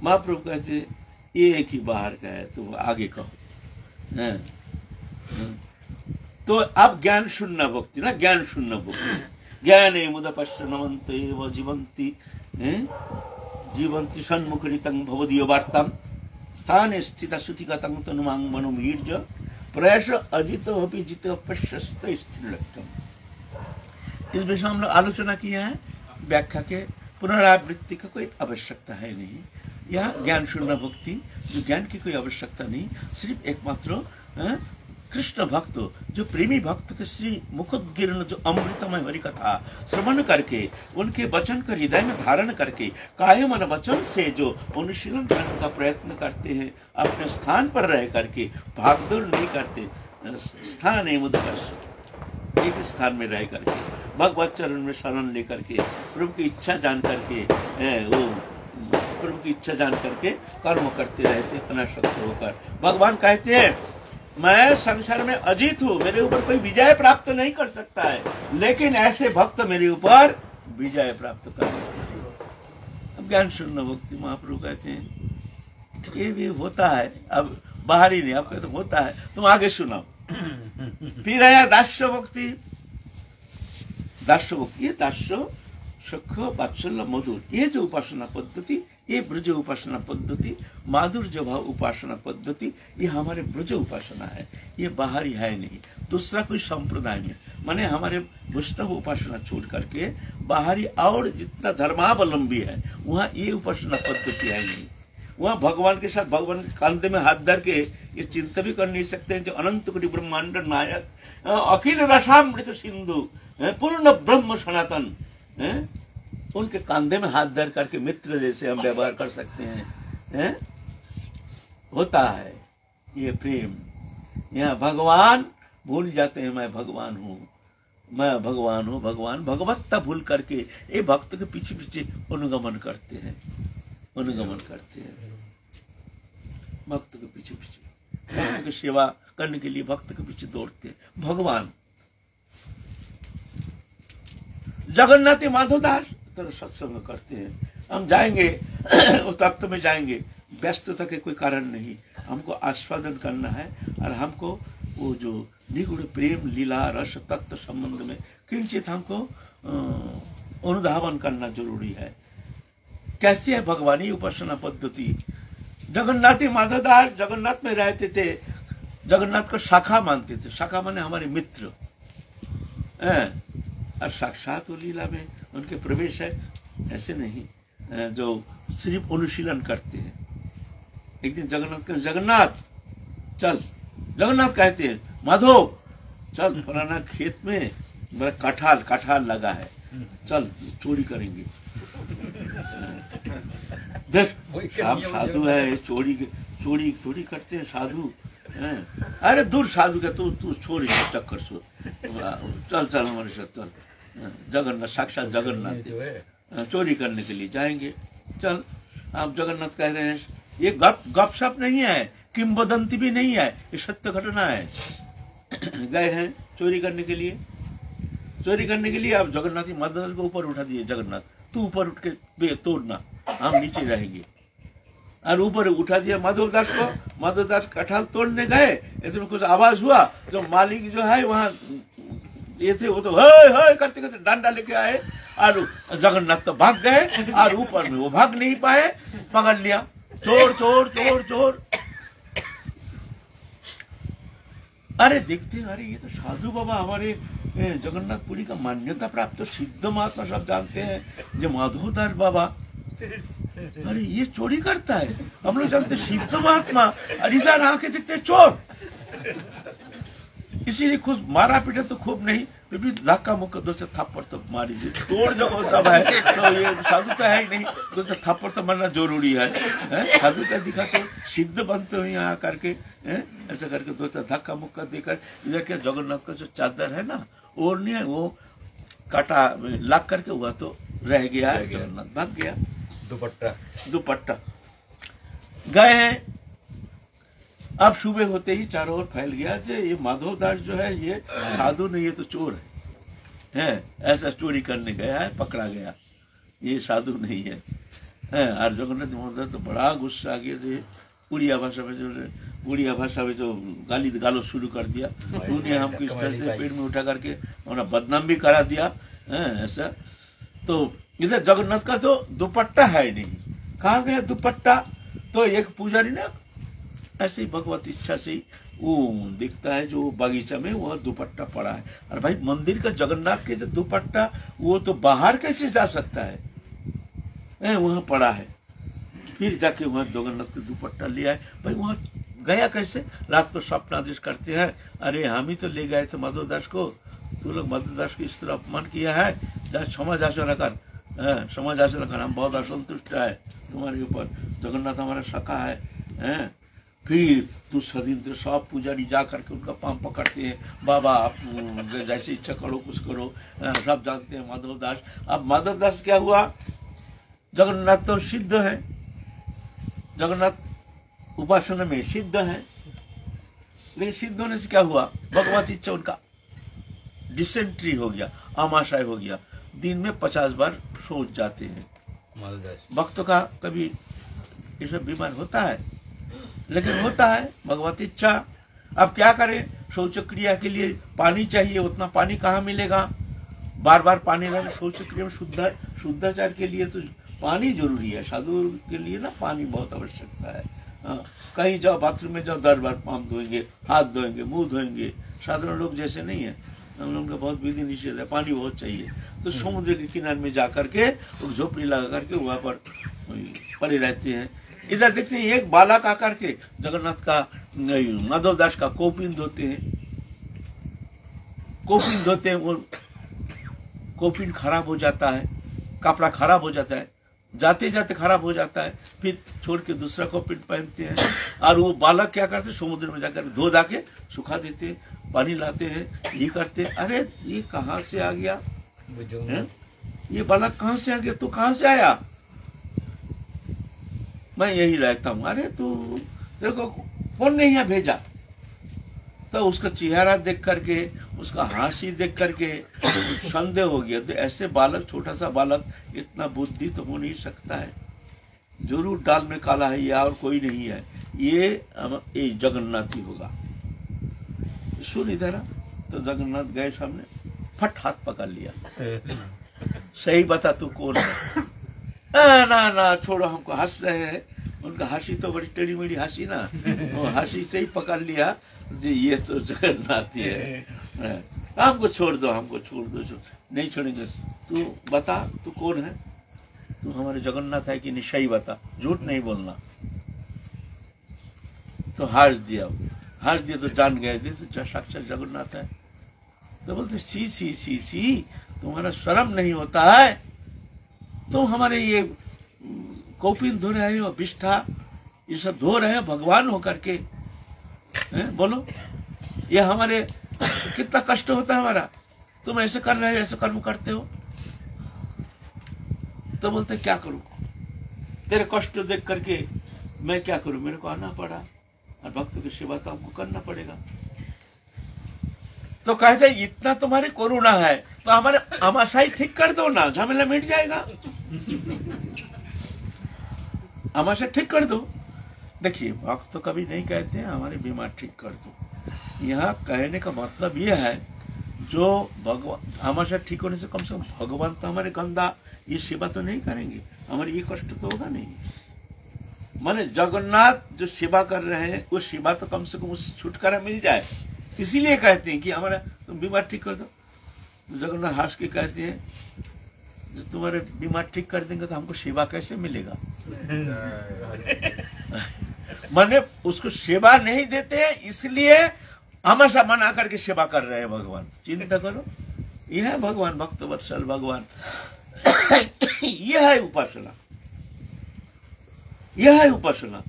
महाप्रभु कहते ये एक ही बाहर का है, तो आगे कहो। तो अब ज्ञान शून्य भक्ति ना, ज्ञान शून्य भक्ति। ज्ञाने मुद पश्यनवंत एव जीवंती जीवंती सन्मुखरितं भवदीय वार्ताम स्थान स्थित सुतिगतं तनुमांग मनोमीर्ज प्रयास अजित होपि जित प्रशस्त स्थिर लक्षण। इस विषय में हम लोग आलोचना किया है। व्याख्या के पुनरावृत्ति का कोई आवश्यकता है नहीं। यह ज्ञान शून्य भक्ति, जो ज्ञान की कोई आवश्यकता नहीं, सिर्फ एकमात्र कृष्ण भक्त जो प्रेमी भक्त के श्री मुखोद्गीर्ण जो अमृतमय हरि कथा श्रवण करके उनके वचन को हृदय में धारण करके काय मन वचन से जो अनुशीलन करने का प्रयत्न करते हैं, अपने स्थान पर रह करके भागदौड़ नहीं करते, स्थान है मुदकर्ष, एक स्थान में रह करके भगवत चरण में शरण लेकर के प्रभु की इच्छा जान करके वो प्रभु की इच्छा जान करके कर्म करते रहते अनासक्त होकर। भगवान कहते हैं मैं संसार में अजीत हूँ, मेरे ऊपर कोई विजय प्राप्त नहीं कर सकता है, लेकिन ऐसे भक्त मेरे ऊपर विजय प्राप्त कर सकते हैं। अब ज्ञान शून्य भक्ति महाप्रभु कहते हैं ये भी होता है, अब बाहरी नहीं, अब कहते होता है, तुम आगे सुनाओ। फिर आया दास्य भक्ति। दास्य भक्ति, ये दास्य सख वात्सल्य मधुर, ये जो उपासना पद्धति, ये ब्रज उपासना पद्धति, माधुर्य भाव उपासना पद्धति, ये हमारे ब्रज उपासना है, ये बाहरी है नहीं। दूसरा कोई संप्रदाय में माने हमारे वैष्णव उपासना छोड़ करके बाहरी और जितना धर्मावलंबी है वहाँ ये उपासना पद्धति है नहीं। वहाँ भगवान के साथ भगवान के कंधे में हाथ धर के ये चिंता भी कर नहीं सकते हैं जो अनंत कोटि ब्रह्मांड नायक अखिल रसामृत सिंधु पूर्ण ब्रह्म सनातन, उनके कंधे में हाथ धर करके मित्र जैसे हम व्यवहार कर सकते हैं, होता है ये प्रेम। यहाँ भगवान भूल जाते हैं मैं भगवान हूँ, मैं भगवान हूँ, भगवान भगवत्ता भूल करके ये भक्त के पीछे पीछे अनुगमन करते हैं, अनुगमन करते हैं भक्त के पीछे पीछे, भक्त की सेवा करने के लिए भक्त के पीछे दौड़ते हैं। भगवान जगन्नाथ माधवदास तो सत्संग करते हैं। हम जाएंगे उस तत्व में जाएंगे, व्यस्तता के कोई कारण नहीं, हमको आस्वादन करना है और हमको वो जो निगुण प्रेम लीला रस तत्व संबंध में किंचित हमको अनुधावन करना जरूरी है। कैसी है भगवानी उपासना पद्धति। जगन्नाथी माधवदास जगन्नाथ में रहते थे, जगन्नाथ को शाखा मानते थे, शाखा माने हमारे मित्र, और साक्षात लीला में उनके प्रवेश है, ऐसे नहीं जो सिर्फ अनुशीलन करते हैं। एक दिन जगन्नाथ कहते जगन्नाथ चल, जगन्नाथ कहते हैं माधव चल फलाना खेत में बड़ा कटहल लगा है, चल चोरी करेंगे। देख हम साधु है, चोरी करते हैं साधु, अरे दूर साधु का तू छोड़ चक्कर सो, चल हमारे साथ चल। जगन्नाथ साक्षात जगन्नाथ चोरी करने के लिए जाएंगे, चल। आप जगन्नाथ कह रहे हैं ये गपशप नहीं है, किंवदंती भी नहीं है, ये सत्य घटना है। गए हैं चोरी करने के लिए, आप जगन्नाथ माधव को ऊपर उठा दिए, जगन्नाथ तू ऊपर उठ के तोड़ना, हम नीचे रहेंगे। और ऊपर उठा दिया माधवदास को, माधवदास कटहल तोड़ने गए, इसमें कुछ आवाज हुआ, जो मालिक जो है वहाँ ये थे वो तो हे करते करते डंडा लेके आए और जगन्नाथ तो भाग गए, और ऊपर में वो भाग नहीं पाए, पकड़ लिया, चोर चोर चोर चोर। अरे देखते अरे ये तो साधु बाबा हमारे जगन्नाथपुरी का मान्यता प्राप्त सिद्ध महात्मा सब जानते हैं जो माधवदास बाबा, अरे ये चोरी करता है, हम लोग जानते सिद्ध महात्मा, और इधर आके देखते चोर। इसीलिए खुद मारा पीटा तो खूब नहीं, फिर भी धक्का मुक्का दो से थप्पड़ तो मारी, तोड़ जब सब है तो ये साधुता है ही नहीं, दो से थप्पड़ तो मारना जरूरी है। साधुता दिखा तो सिद्ध बनते हुए यहाँ करके ऐसा करके दो से धक्का मुक्का देकर इधर के जगन्नाथ का जो चादर है ना ओढ़नी है वो काटा लग करके हुआ तो रह गया है, जगन्नाथ भाग गया। दुपट्टा गए हैं। अब सुबह होते ही चारों ओर फैल गया जो ये माधवदास जो है ये साधु नहीं, ये तो चोर है, ऐसा चोरी करने गया है, पकड़ा गया, ये साधु नहीं है। और जगन्नाथ महाराज तो बड़ा गुस्सा आ गया, जो उड़िया भाषा में जो गाली गालो शुरू कर दिया, उन्हें हमको इस तरह से पेड़ में उठा करके उन्हें बदनाम भी करा दिया। ऐसा तो इधर जगन्नाथ का तो दुपट्टा है नहीं, कहाँ गया दुपट्टा। तो एक पुजारी ने ऐसे ही भगवत इच्छा से ही वो दिखता है जो बगीचा में वह दुपट्टा पड़ा है। और भाई मंदिर का जगन्नाथ के जो दुपट्टा वो तो बाहर कैसे जा सकता है, वहां पड़ा है। फिर जाके वहां जगन्नाथ का दुपट्टा लिया है। भाई वहां गया कैसे? रात को स्वप्न आदेश करते हैं, अरे हम ही तो ले गए थे माधवदास को, तू लोग माधवदास को इस तरह अपमान किया है, जा क्षमा जाचना कर, क्षमा जाचना कर, हम बहुत असंतुष्ट है तुम्हारे ऊपर, जगन्नाथ हमारा सखा है। फिर दूसरा दिन तो सब पुजारी जा करके उनका पाँव पकड़ते हैं, बाबा आप जैसे इच्छा करो कुछ करो, सब जानते हैं माधवदास। अब माधवदास क्या हुआ, जगन्नाथ तो सिद्ध है, जगन्नाथ उपासना में सिद्ध है, लेकिन सिद्ध होने से क्या हुआ, भगवत इच्छा उनका डिसेंट्री हो गया, आमाशय हो गया, दिन में 50 बार सोच जाते हैं। भक्तों का कभी ये सब बीमार होता है, लेकिन होता है भगवत इच्छा। अब क्या करें, शौच क्रिया के लिए पानी चाहिए, उतना पानी कहाँ मिलेगा, बार बार पानी लाना। शौच क्रिया में शुद्धाचार के लिए तो पानी जरूरी है, साधु के लिए ना पानी बहुत आवश्यकता है। कहीं जाओ बाथरूम में जाओ 10 बार पाँव धोएंगे, हाथ धोएंगे, मुंह धोएंगे, साधारण लोग जैसे नहीं है, हम लोग का बहुत विधि निषेध है, पानी बहुत चाहिए। तो समुद्र के किनारे में जा करके झोपड़ी लगा करके वहां पर पड़े रहते हैं। इधर देखते हैं एक बालक आकर के जगन्नाथ का माधवदास का कौपिन धोते हैं, कौपिन धोते हैं, वो कौपिन खराब हो जाता है, कपड़ा खराब हो जाता है, जाते जाते खराब हो जाता है, फिर छोड़ के दूसरा कौपिन पहनते हैं। और वो बालक क्या करते, समुद्र में जाकर धो धा के सुखा देते हैं, पानी लाते हैं, ये करते हैं। अरे ये कहाँ से आ गया, ये बालक कहाँ से आ गया, तू कहाँ से आया, मैं यही रहता हूँ। अरे तू तेरे को कौन ने यहाँ भेजा? तो उसका चेहरा देख करके, उसका हांसी देख करके संदेह हो गया। तो ऐसे बालक, छोटा सा बालक, इतना बुद्धि तो हो नहीं सकता है, जरूर दाल में काला है, ये और कोई नहीं है, ये जगन्नाथ ही होगा। सुन इधर, तो जगन्नाथ गए सामने, फट हाथ पकड़ लिया, सही बता तू कौन है? ना ना छोड़ो, हमको हंस रहे हैं। उनका हंसी तो बड़ी टेढ़ी मेढ़ी हंसी ना, वो हंसी से ही पकड़ लिया जी ये तो जगन्नाथ ही है, हमको छोड़ दो, हमको छोड़ दो, नहीं छोड़ेंगे। तू बता तू कौन है, तू हमारे जगन्नाथ है कि नहीं, सही बता, झूठ नहीं बोलना। तो हंस दिया तो जान गए थे तो साक्षात जगन्नाथ है। तो बोलते सी सी सी सी, तुम्हारा शर्म नहीं होता है, तुम हमारे ये कौपिन धो रहे हो, विष्ठा ये सब धो रहे हो भगवान होकर के, बोलो ये हमारे कितना कष्ट होता है हमारा, तुम ऐसे कर रहे हो, ऐसे कर्म करते हो। तो बोलते क्या करूं, तेरे कष्ट देख करके मैं क्या करूं, मेरे को आना पड़ा, और भक्त की सेवा तो हमको करना पड़ेगा। तो कहते इतना तुम्हारी करुणा है तो हमारे आमाशय ठीक कर दो ना, झमेला मिट जाएगा, आमाशय ठीक कर दो। देखिए भक्त तो कभी नहीं कहते हैं हमारे बीमार ठीक कर दो, यहाँ कहने का मतलब यह है जो भगवान आमाशय ठीक होने से कम भगवान तो हमारे गंदा ये सेवा तो नहीं करेंगे, हमारे ये कष्ट तो होगा नहीं। माने जगन्नाथ जो सेवा कर रहे हैं वो सेवा तो कम से कम उससे छुटकारा मिल जाए, इसीलिए कहते हैं कि हमारा तुम बीमार ठीक कर दो। तो जगन्नाथ हंस के कहते हैं जो तुम्हारे बीमार ठीक कर देंगे तो हमको सेवा कैसे मिलेगा। माने उसको सेवा नहीं देते हैं, इसलिए हमेशा मना करके सेवा कर रहे हैं भगवान। चिंता करो, यह है भगवान, भक्त वत्सल भगवान, यह है उपासना, यह है उपासना।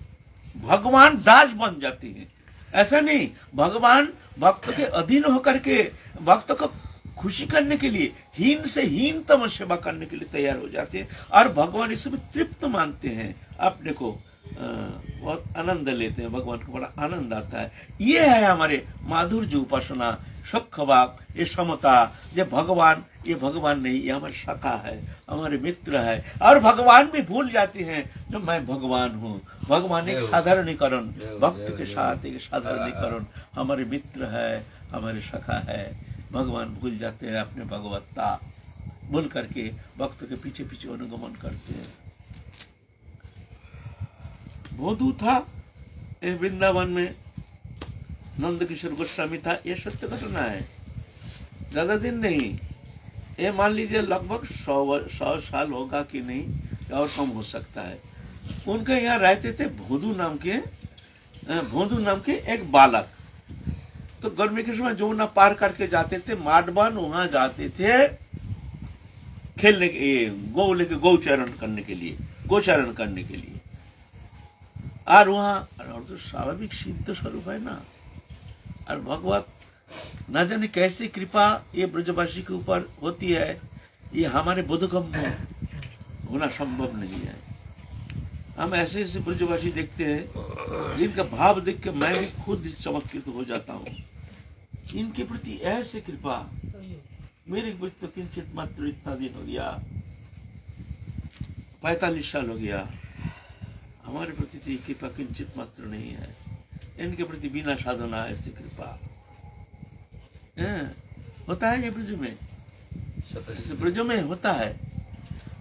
भगवान दास बन जाती है, ऐसा नहीं, भगवान भक्त के अधीन होकर के भक्त को खुशी करने के लिए हीन से हीनतम सेवा करने के लिए तैयार हो जाते हैं, और भगवान इसमें तृप्त मानते हैं, अपने को बहुत आनंद लेते हैं, भगवान को बड़ा आनंद आता है। ये है हमारे माधुर्य उपासना, सुखभाग, ये समता। ये भगवान नहीं, ये हमारे सखा है, हमारे मित्र है, और भगवान भी भूल जाते हैं जो मैं भगवान हूँ। भगवान एक साधारणीकरण, भक्त के साथ एक साधारणीकरण, हमारे मित्र है, हमारे सखा है। भगवान भूल जाते हैं अपने भगवत्ता, भूल करके भक्त के पीछे पीछे अनुगमन करते हैं। बोधू था ये वृंदावन में नंद किशोर गोस्वामी था, ये सत्य घटना है, ज्यादा दिन नहीं, ये मान लीजिए लगभग 100 साल होगा कि नहीं, और कम हो सकता है। उनके यहाँ रहते थे भोंदू नाम के एक बालक। तो गर्मी के समय जमुना पार करके जाते थे, माडवान वहां जाते थे खेलने के, गोचरण करने के लिए, और वहां और तो स्वाभाविक सिद्ध स्वरूप है ना, और भगवत न जाने कैसे कृपा ये ब्रजवासी के ऊपर होती है, ये हमारे बोधगम्य होना संभव नहीं है। हम ऐसे ऐसे ब्रजवासी देखते हैं जिनका भाव देख के मैं भी खुद चमत्कृत हो जाता हूँ। इनके प्रति ऐसे कृपा, मेरे प्रति तो किंचित मात्र इतना दिन हो गया, 45 साल हो गया, हमारे प्रति तो कृपा किंचित मात्र नहीं है। इनके प्रति बिना साधना ऐसी कृपा होता है ये ब्रज में, ब्रज में होता है।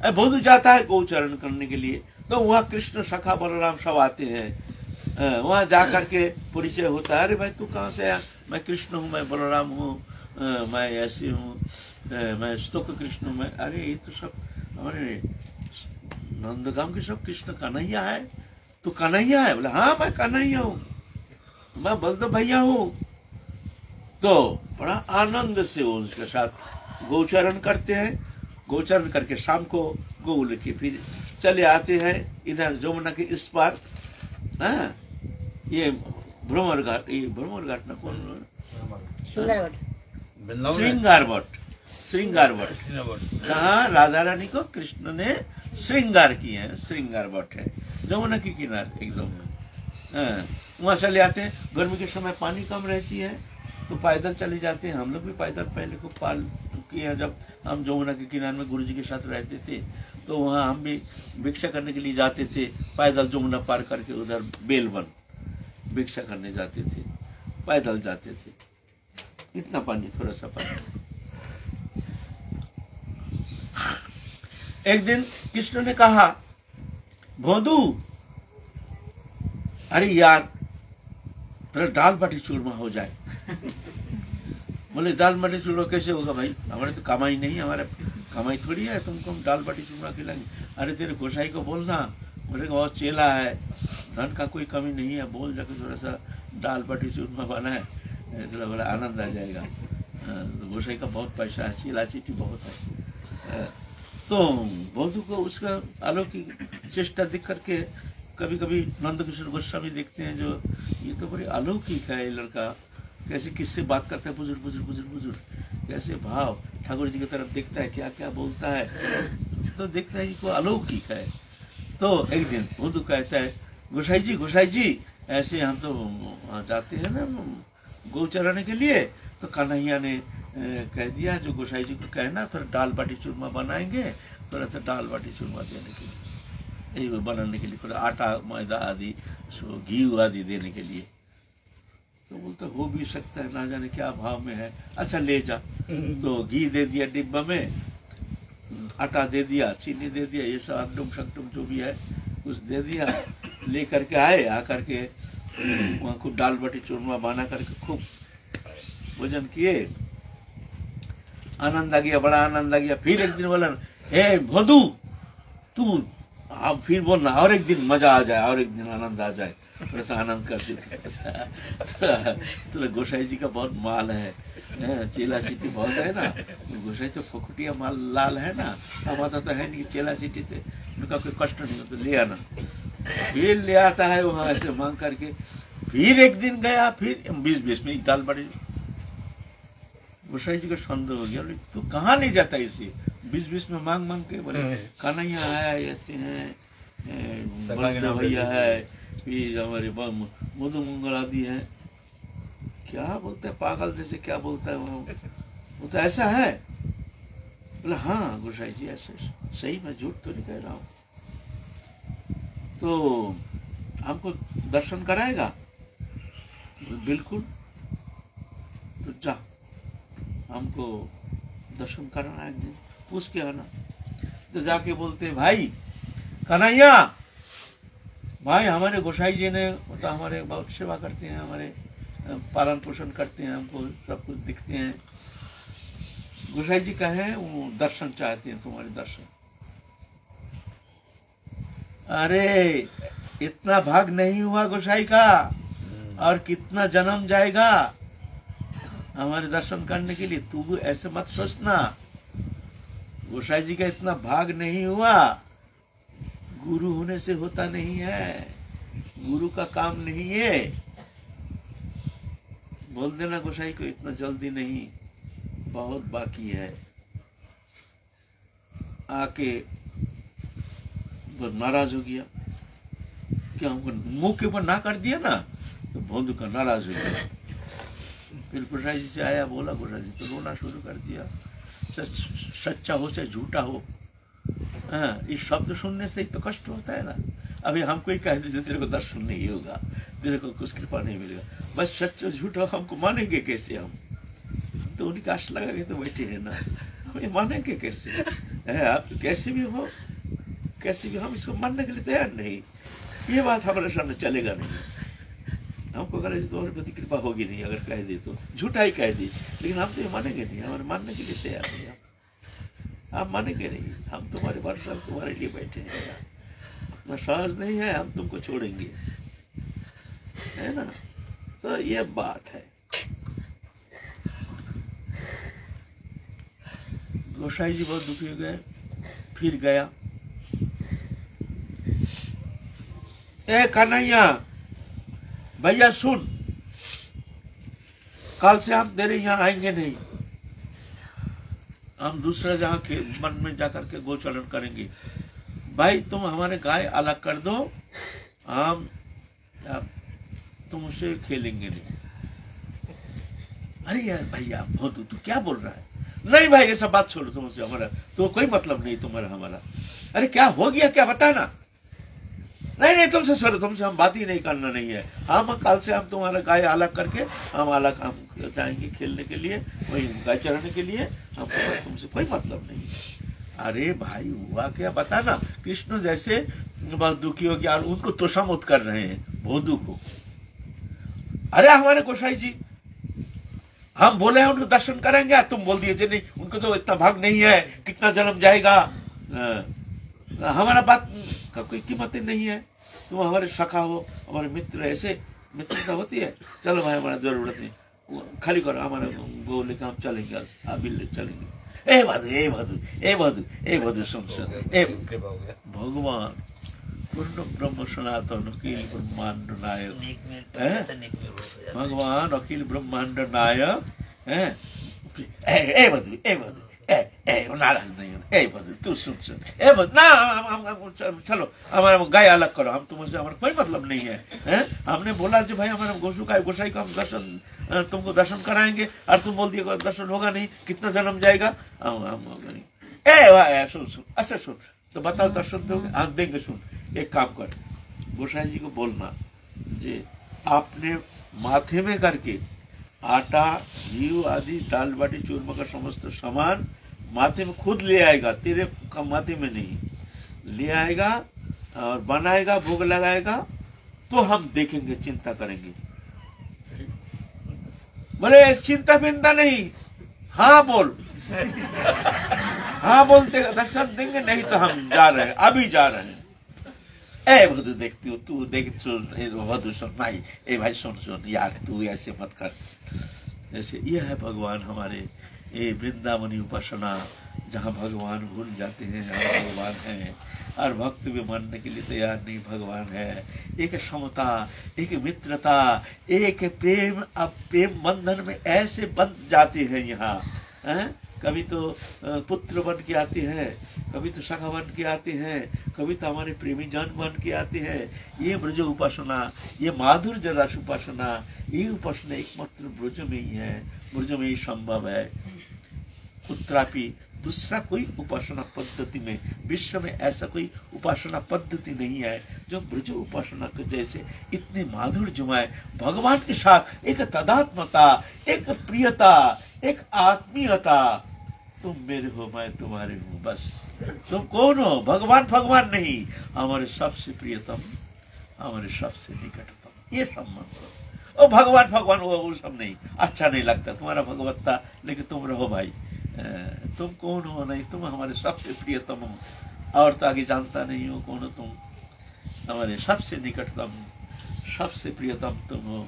बहुत जाता है गोचरण करने के लिए, तो वहाँ कृष्ण सखा बलराम सब आते हैं, वहाँ जाकर के परिचय होता है, अरे भाई तू कहाँ से आया, मैं कृष्ण हूँ, मैं बलराम हूँ, मैं ऐसे हूँ, मैं स्तोक कृष्ण हूँ, मैं, अरे ये तो सब हमारे नंदगाम के सब कृष्ण कन्हैया है, तू कन्हैया है? बोले हाँ मैं कन्हैया हूँ, मैं बलदेव भैया हूँ। तो बड़ा आनंद से उसके साथ गोचरण करते हैं, गोचरण करके शाम को गो लेके फिर चले आते हैं इधर जमुना के इस पार। ये भ्रमर घाट, ये भ्रमर घाट ना कौन, श्रृंगार वट, जहाँ राधा रानी को कृष्ण ने श्रृंगार किए हैं, श्रृंगार वट है जमुना के किनारे एकदम। वहाँ चले आते हैं, गर्मी के समय पानी कम रहती है तो पैदल चले जाते हैं। हम लोग भी पैदल पहले को पाल किया, जब हम जमुना के किनारे में गुरुजी के साथ रहते थे तो वहाँ हम भी भिक्षा करने के लिए जाते थे, पैदल जमुना पार करके उधर बेलवन भिक्षा करने जाते थे, पैदल जाते थे, इतना पानी, थोड़ा सा पानी। एक दिन कृष्ण ने कहा, भोंदू अरे यार तेरा दाल बाटी चूरमा हो जाए। बोले दाल बाटी चूरमा कैसे होगा भाई, हमारे तो कमाई नहीं, हमारा कमाई थोड़ी है तुमको हम दाल बाटी चूरमा खिलाएंगे। अरे तेरे गोसाई को बोलना, बोले बहुत चेला है, धन का कोई कमी नहीं है, बोल जाके थोड़ा सा दाल बाटी चूरमा बनाए, थोड़ा बड़ा आनंद आ जाएगा। तो गोसाई का बहुत पैसा है, चेला चीटी बहुत है। तो बौद्धू को उसका अलौकिक चेष्टा देख करके कभी कभी नंद किशोर गोस्वामी देखते हैं, जो ये तो बड़ी अलौकिक है, ये लड़का कैसे किससे बात करता है, बुजुर्ग बुजुर्ग बुजुर्ग बुजुर्ग, कैसे भाव ठाकुर जी की तरफ देखता है, क्या क्या बोलता है, तो देखता है कि कोई अलौकिक है। तो एक दिन बौद्धू कहता है, गोसाई जी ऐसे हम तो जाते हैं ना गौ चराने के लिए, तो कन्हैया ने कह दिया जो गोसाई जी को कहना थोड़ा दाल बाटी चूरमा बनाएंगे, थोड़ा सा दाल बाटी चूरमा देने के लिए, यही बनाने के लिए, थोड़ा आटा मैदा आदि घी आदि देने के लिए। तो बोलता हो भी सकता है, ना जाने क्या भाव में है, अच्छा ले जा। तो घी दे दिया डिब्बा में, आटा दे दिया, चीनी दे दिया, ये सब अगडुम शकटुम जो भी है कुछ दे दिया, ले करके आए, आकर के वहाँ को दाल बाटी चूरमा बना करके खूब भोजन किए, आनंद आ गया, बड़ा आनंद आ गया। फिर एक दिन बोला, हे भोंदू तू अब फिर बोलना, और एक दिन मजा आ जाए, और एक दिन आनंद आ जाए, थोड़ा सा आनंद करते तो गोसाई जी का बहुत माल है, चेला चीटी बहुत है ना, गोसाई तो फकुटिया माल लाल है ना, हमारा तो है नहीं, चेला चीटी से उनका कोई कष्ट नहीं हो तो ले आना। फिर ले आता है वहां ऐसे मांग करके। फिर एक दिन गया, फिर 20-20 में दाल बाटी, गोसाई जी का संदेह हो गया, तू कहाँ नहीं जाता इसे 20-20 में मांग मांग के। बोले कन्हैया है, ऐसे है, भैया है, फिर हमारे मधु मंगल आदि है, क्या बोलता है पागल जैसे, क्या बोलता है वो तो ऐसा है। बोला हाँ गोसाई जी ऐसे, सही, मैं झूठ तो नहीं कह रहा हूँ। तो हमको दर्शन कराएगा? बिल्कुल, तो जा हमको दर्शन कराना है, एक दिन पूछ के आना। तो जाके बोलते भाई कन्हैया भाई हमारे गोसाई जी ने तो हमारे बहुत सेवा करते हैं, हमारे पालन पोषण करते हैं, हमको सब कुछ दिखते हैं। गोसाई जी का है वो दर्शन चाहते हैं, तुम्हारे दर्शन। अरे इतना भाग नहीं हुआ गोसाई का, और कितना जन्म जाएगा हमारे दर्शन करने के लिए। तू ऐसे मत सोचना, गोसाई जी का इतना भाग नहीं हुआ। गुरु होने से होता नहीं है, गुरु का काम नहीं है। बोल देना गोसाई को इतना जल्दी नहीं, बहुत बाकी है। आके नाराज हो गया, क्या हमको मुंह के ऊपर ना कर दिया ना, तो भोंदू का नाराज हो गया। फिर गोसाई जी से आया, बोला गोसाई जी तो रोना शुरू कर दिया। सच्चा हो चाहे झूठा हो, हाँ, इस शब्द सुनने से तो कष्ट होता है ना। अभी हमको ही कह दीजिए तेरे को दर्शन नहीं होगा, तेरे को कुछ कृपा नहीं मिलेगा, बस सच्चा झूठा हमको मानेंगे कैसे हम? तो उनकी आश लगा के तो बैठे हैं ना, हम मानेंगे कैसे? है आप कैसे भी हो, कैसे भी हम इसको मानने के लिए तैयार नहीं। ये बात हमारे सामने चलेगा नहीं। हमको अगर इस दौर प्रति कृपा होगी नहीं, अगर कह दे तो झूठा ही कह दी, लेकिन हम तो ये मानेंगे नहीं, हमारे मानने के लिए तैयार नहीं। आप मानेंगे नहीं, हम तुम्हारे वर्षा तुम्हारे लिए बैठे हैं, अपना सहज नहीं है, हम तुमको छोड़ेंगे, है ना। तो ये बात है। गोसाई जी बहुत दुखी हो गए, फिर गया, ए कन्हैया भैया सुन, कल से हम तेरे यहाँ आएंगे नहीं, हम दूसरा जहाँ के मन में जाकर के गोचरण करेंगे। भाई तुम हमारे गाय अलग कर दो, हम तुमसे खेलेंगे नहीं। अरे यार भैया भोंदू तू क्या बोल रहा है? नहीं भाई ये सब बात छोड़ो, तुमसे हमारा तो कोई मतलब नहीं, तुम्हारा हमारा। अरे क्या हो गया, क्या बताना? नहीं नहीं तुमसे छोड़ो, तुमसे हम बात ही नहीं करना नहीं है। हम कल से हम तुम्हारा गाय अलग करके हम अलग हम जाएंगे खेलने के लिए, वही गाय चराने के लिए, हमको तुमसे कोई मतलब नहीं। अरे भाई हुआ क्या बताना? कृष्ण जैसे बहुत दुखी हो गया और उनको तोषामोद कर रहे हैं भोंदू को। अरे हमारे गोसाई जी हम बोले हैं उनको दर्शन करेंगे, तुम बोल दिए नहीं, उनको तो इतना भाग नहीं है, कितना जन्म जाएगा, हमारा बात का कोई कीमत नहीं है। तुम हमारे सखा हो, हमारे मित्र, ऐसे मित्रता होती है। चलो भाई हमारा जरूरत नहीं, खाली करो हमारा गो लेकर हम चलेंगे, अभी चलेंगे। ए भादु ए भादु ए भादु ए भादु सुन सुन, ए भगवान पूर्ण ब्रह्म सनातन अखिल ब्रह्मांड नायक, भगवान अखिल ब्रह्मांड नायक है। ए भादु ए भादु नाराज नहीं हो, ए बधु तू सुन सुन, ए बधु ना हम चलो हमारा गाय अलग करो, हम तुमसे हमारा कोई मतलब नहीं है, हैं? हमने बोला जो भाई हमारा गोसाई को हम दर्शन तुमको दर्शन कराएंगे, और तुम बोल दिए दर्शन होगा नहीं, कितना जन्म जाएगा, हम होगा नहीं। ए भाई सुन सुन, अच्छा सुन तो बताओ दर्शन दोगे? हम देंगे। सुन एक काम कर, गोसाई जी को बोलना जे आपने माथे में करके आटा घी आदि दाल बाटी चूरमा का समस्त सामान माथे में खुद ले आएगा, तेरे माथे में नहीं ले आएगा, और बनाएगा, भोग लगाएगा, तो हम देखेंगे, चिंता करेंगे। बोले चिंता पिंता नहीं, हाँ बोल, हाँ बोलते दर्शन देंगे, नहीं तो हम जा रहे हैं, अभी जा रहे हैं। ए भदू देखती हो तू, देख भदू सुन भाई, ए भाई सुन सुन यार, तू ऐसे मत कर। जैसे ये है भगवान हमारे, ये वृंदावनी उपासना, जहाँ भगवान भूल जाते हैं भगवान है, और भक्त भी मानने के लिए तैयार नहीं भगवान है। एक समता, एक मित्रता, एक प्रेम, अब प्रेम बंधन में ऐसे बंध जाते हैं यहाँ, हैं? कभी तो पुत्र बन के आते हैं, कभी तो सखा बन के आते हैं, कभी तो हमारे प्रेमी जन बन के आते हैं। ये ब्रज उपासना, ये माधुर्य रस उपासना, ये उपासना एकमात्र ब्रज में ही है, ब्रज में ही संभव है। पुत्रापि दूसरा कोई उपासना पद्धति में, विश्व में ऐसा कोई उपासना पद्धति नहीं है जो ब्रज उपासना के जैसे इतने माधुर्यमय, भगवान के साथ एक तदात्मता, एक प्रियता, एक आत्मीयता। तुम मेरे हो, मैं तुम्हारे हूँ, बस। तुम कौन हो? भगवान भगवान नहीं, हमारे सबसे प्रियतम, हमारे सबसे निकटतम। ये संबंध। ओ भगवान भगवान वो सब नहीं, अच्छा नहीं लगता तुम्हारा भगवत्ता, लेकिन तुम रहो भाई, तुम कौन हो? नहीं, तुम हमारे सबसे प्रियतम हो, और तो आगे जानता नहीं हो कौन हो तुम, हमारे सबसे निकटतम सबसे प्रियतम तुम हो।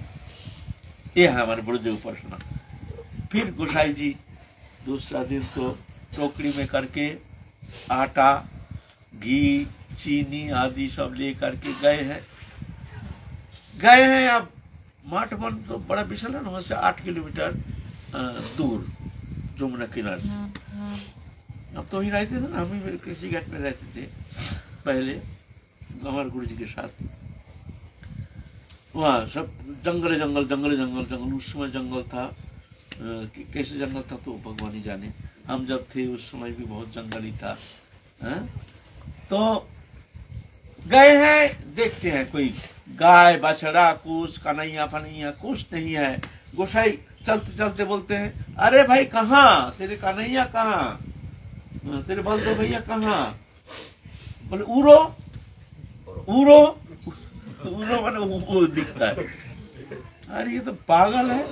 ये है हमारे ब्रज उपासना। फिर गोसाई जी दूसरा दिन तो टोकरी में करके आटा, घी, चीनी आदि सब ले करके गए हैं। अब माठवन तो बड़ा विशाल है ना, वहां से 8 किलोमीटर दूर जमुना किनारे से। अब तो ही रहते थे ना, हम ही कृषि घाट में रहते थे पहले हमारे गुरु जी के साथ। वहाँ सब जंगल जंगल जंगल जंगल जंगल, उस समय जंगल था, कैसे जंगल था तो भगवान ही जाने। हम जब थे उस समय भी बहुत जंगल ही था। तो गए हैं, देखते हैं कोई गाय बछड़ा कुछ कन्हैया फनैया कुछ नहीं है। गोसाई चलते चलते बोलते हैं, अरे भाई कहाँ तेरे कन्हैया, कहाँ तेरे बलदेव भैया, कहाँ? बोले उरो उरो, तो उरो मैंने वो दिखता है। अरे ये तो पागल है,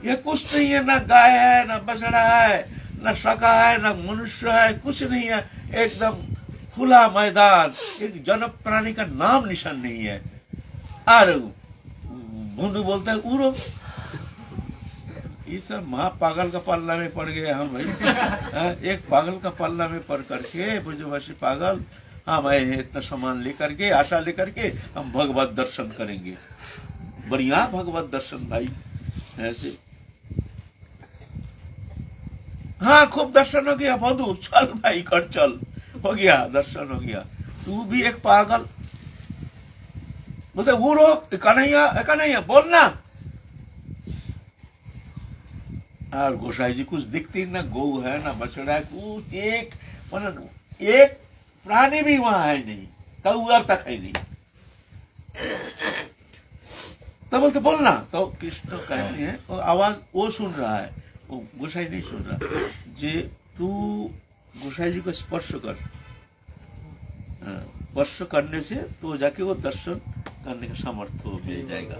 ये कुछ नहीं है, ना गाय है, ना बछड़ा है, ना सका है, ना मनुष्य है, कुछ नहीं है, एकदम खुला मैदान, एक जन प्राणी का नाम निशान नहीं है। अरे बंधु बोलता है उरो। ये सब महापागल का पल्ला में पड़ गए हम भाई। एक पागल का पल्ला में पड़ करके ब्रजवासी पागल, हम आए हैं इतना सामान लेकर के, आशा लेकर के हम भगवत दर्शन करेंगे। बढ़िया भगवत दर्शन भाई ऐसे। हाँ खूब दर्शन हो गया बंधु, चल भाई कर चल, हो गया दर्शन हो गया। तू भी एक पागल, बोलते वो रोक कन्हैया बोलना। और गोसाई जी कुछ दिखती ना, गौ है ना बछड़ा है, कुछ एक प्राणी भी वहां है नहीं, कौआ तक है नहीं। तो बोलते बोलना, तो कृष्ण कहते हैं, और आवाज वो सुन रहा है, वो गोसाई नहीं सुन रहा। जे तू गोसाई जी को स्पर्श कर, स्पर्श करने से तो जाके वो दर्शन करने का सामर्थ्य मिल जाएगा।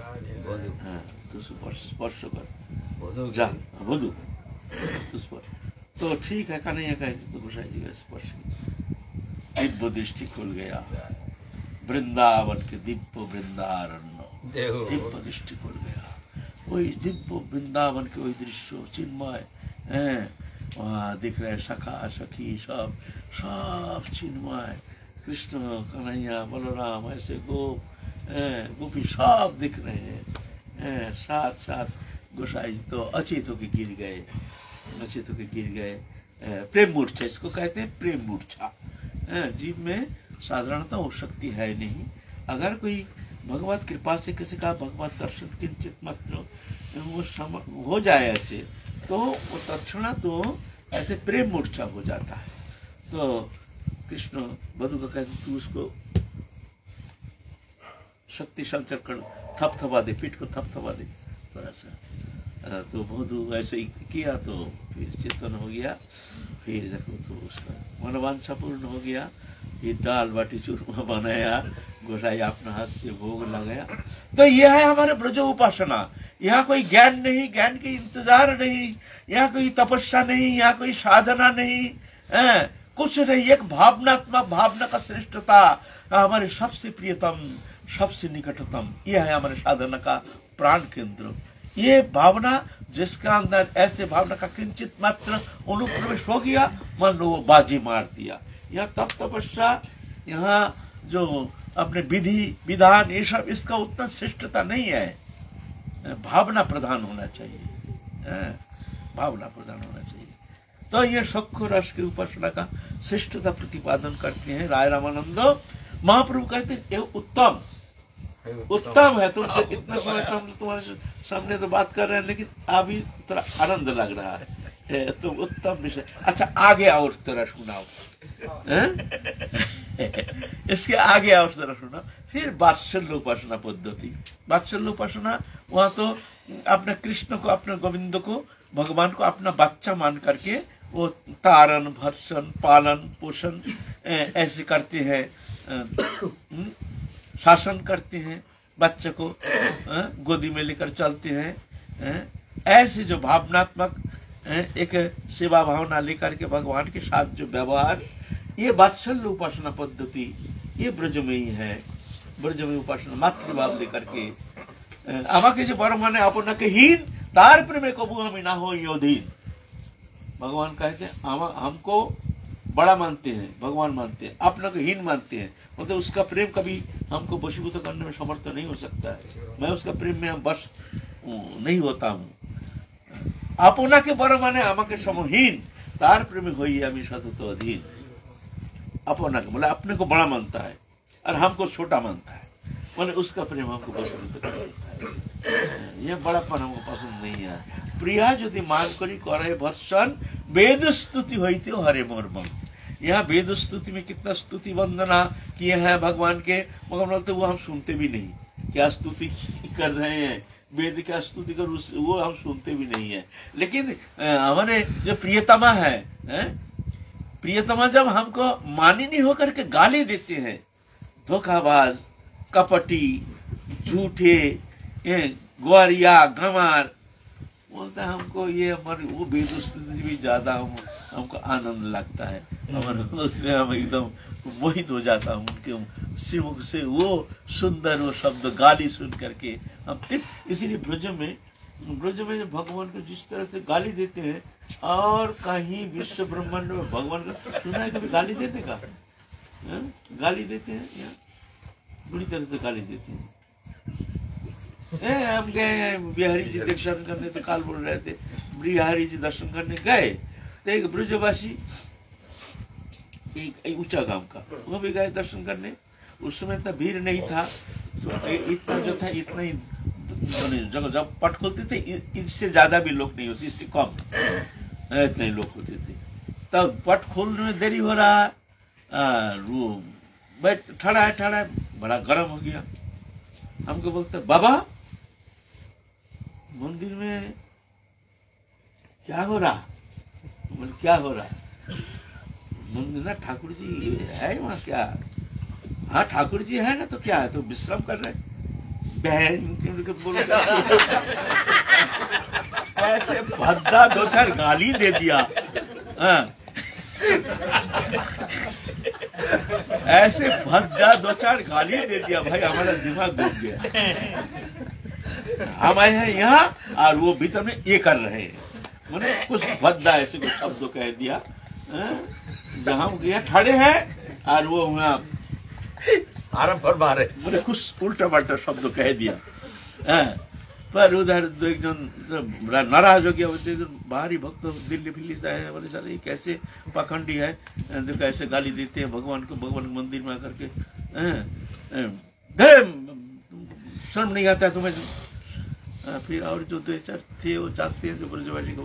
तो स्पर्श कर जा बोधू तो ठीक है। कन्हैया कहे तो गोसाई जी का स्पर्श, दिव्य दृष्टि खुल गया, वृंदावन के दिव्य वृंदारण्य, दिव्य दृष्टि खुल गया। वही दिव्य वृंदावन के वही दृश्य चिन्मय है, वहाँ दिख रहे सखा सखी सब सब चिन्मय, कृष्ण कन्हैया बलराम ऐसे गोपी सब दिख रहे हैं। साथ साथ गोसाई जी तो अचेत होके गिर गए, अचेत होके गिर गए। प्रेम मूर्छा इसको कहते हैं, प्रेम मूर्छा। जीव में साधारणतः वो शक्ति है नहीं। अगर कोई भगवत कृपा से किसी का भगवत दर्शन किंचित मात्र वो हो जाए ऐसे, तो वो तत्क्षण तो ऐसे प्रेम मूर्छा हो जाता है। तो कृष्ण बधु का कहते तू उसको शक्ति संचर कर, थपथपा दे, पीठ को थपथपा दे थोड़ा सा। तो बधु ऐसे ही किया तो फिर चेतन हो गया। फिर देखो तो उसका मनोवांछा पूर्ण हो गया। फिर दाल बाटी चूरमा बनाया, गोसाई अपना हाथ से भोग लगाया। तो यह है हमारे ब्रज उपासना। यहाँ कोई ज्ञान नहीं, ज्ञान की इंतजार नहीं, यहाँ कोई तपस्या नहीं, यहाँ कोई साधना नहीं, कुछ नहीं। एक भावनात्मक भावना का श्रेष्ठता, हमारे सबसे प्रियतम सबसे निकटतम, यह है हमारे साधना का प्राण केंद्र। ये भावना जिसका अंदर ऐसे भावना का किंचित मात्र अनुप्रवेश हो गया, मन लो बाजी मार दिया। यहाँ तप तपस्या, यहाँ जो अपने विधि विधान ये सब, इसका उतना श्रेष्ठता नहीं है। भावना प्रधान होना चाहिए, भावना प्रधान होना चाहिए। तो ये सख्य रस की उपासना का श्रेष्ठता प्रतिपादन करते हैं राय रामानंद महाप्रभु। कहते हैं उत्तम उत्तम है। तुम इतना समय तो हम तुम्हारे सामने तो बात कर रहे हैं, लेकिन अभी थोड़ा आनंद लग रहा है। तुम उत्तम विषय। अच्छा आगे और तरह सुनाओ, इसके आगे और तरह सुनाओ। फिर वात्सल्य उपासना पद्धति। वात्सल्य उपासना, वहां तो अपने कृष्ण को, अपने गोविंद को, भगवान को अपना बच्चा मान करके वो तारण भर्षण पालन पोषण ऐसे करते हैं। शासन करते हैं, बच्चे को गोदी में लेकर चलते हैं। ऐसे जो भावनात्मक एक सेवा भावना लेकर के भगवान के साथ जो व्यवहार, ये वात्सल्य उपासना पद्धति ये ब्रज में ही है। ब्रज में उपासना मातृभाव लेकर के আমাকে যে বড় মানে আপনাকে হীন तार प्रेम कबू हमें ना हो योधीन। भगवान कहते हैं हमको बड़ा मानते हैं, भगवान मानते हैं, अपना को हीन मानते हैं, मतलब उसका प्रेम कभी हमको वशीभूत करने में समर्थ नहीं हो सकता है। मैं उसका प्रेम में बस नहीं होता हूँ। अपना के बड़ माने আমাকে समहीन तार प्रेम होई हमें सतत अधीन। अपना को मतलब अपने को बड़ा मानता है और हमको छोटा मानता है, माने उसका प्रेम हमको वशीभूत कर देता है। यह बड़ापन हमको पसंद नहीं है। प्रिया यदि मान करी करे भर्सन वेद स्तुति होते हरे मोर मन। यहाँ वेद स्तुति में कितना स्तुति वंदना किए हैं भगवान के, मगर बोलते वो हम सुनते भी नहीं, क्या स्तुति कर रहे हैं, वेद क्या स्तुति कर वो हम सुनते भी नहीं है। लेकिन हमारे जो प्रियतमा है, प्रियतमा जब हमको मानिनी होकर के गाली देते हैं, धोखाबाज, कपटी, झूठे, ग्वारिया, गंवार, बोलता है हमको ये हमारी वो वेद स्तुति भी ज्यादा हमको आनंद लगता है। हमारे उसमें हम एकदम मोहित हो जाता हूँ उनके श्रीमुख से वो सुंदर वो शब्द गाली सुन करके हम तृप्त। इसीलिए ब्रज में भगवान को जिस तरह से गाली देते हैं, और कहीं विश्व ब्रह्मांड में भगवान का सुना है कभी गाली देने का? गाली देते हैं यहाँ बुरी तरह से गाली देते हैं। हम गए बिहारी जी दर्शन करने, तो काल बोल रहे थे बिहारी जी दर्शन करने गए, तो एक ब्रजवासी एक ऊंचा गांव का, वो भी गए दर्शन करने। उस समय इतना भीड़ नहीं था, तो इतना जो था इतना ही जगह जब पट खोलते थे इससे ज्यादा भी लोग नहीं होते, इससे कम इतने लोग होते थे। तब पट खोलने में देरी हो रहा, ठड़ा है, बड़ा गर्म हो गया। हमको बोलते बाबा मंदिर में क्या हो रहा? बोले क्या हो रहा? मंदिर ना ठाकुर जी है वहाँ क्या? हाँ ठाकुर जी है ना, तो क्या है, तो विश्राम कर रहे बहन बोल ऐसे भद्दा दो चार गाली दे दिया। ऐसे भद्दा दो चार गाली दे दिया, भाई हमारा दिमाग घूम गया। हम आए हैं यहाँ और वो भीतर में ये कर रहे हैं, मैंने कुछ भद्दा ऐसे कुछ शब्द कह दिया जहाँ यहाँ खड़े हैं और वो वहाँ आराम पर मारे, मैंने कुछ उल्टा पल्टा शब्द कह दिया। पर उधर दो एक जन नाराज हो गया, बाहरी भक्त दिल्ली फिल्ली से आए, बोले सर ये कैसे पाखंडी है, जो कैसे गाली देते हैं भगवान को, भगवान के मंदिर में आकर के शर्म नहीं आता तुम्हें? फिर और जो दो चार थे वो जाते हैं जो ब्रजवासी को,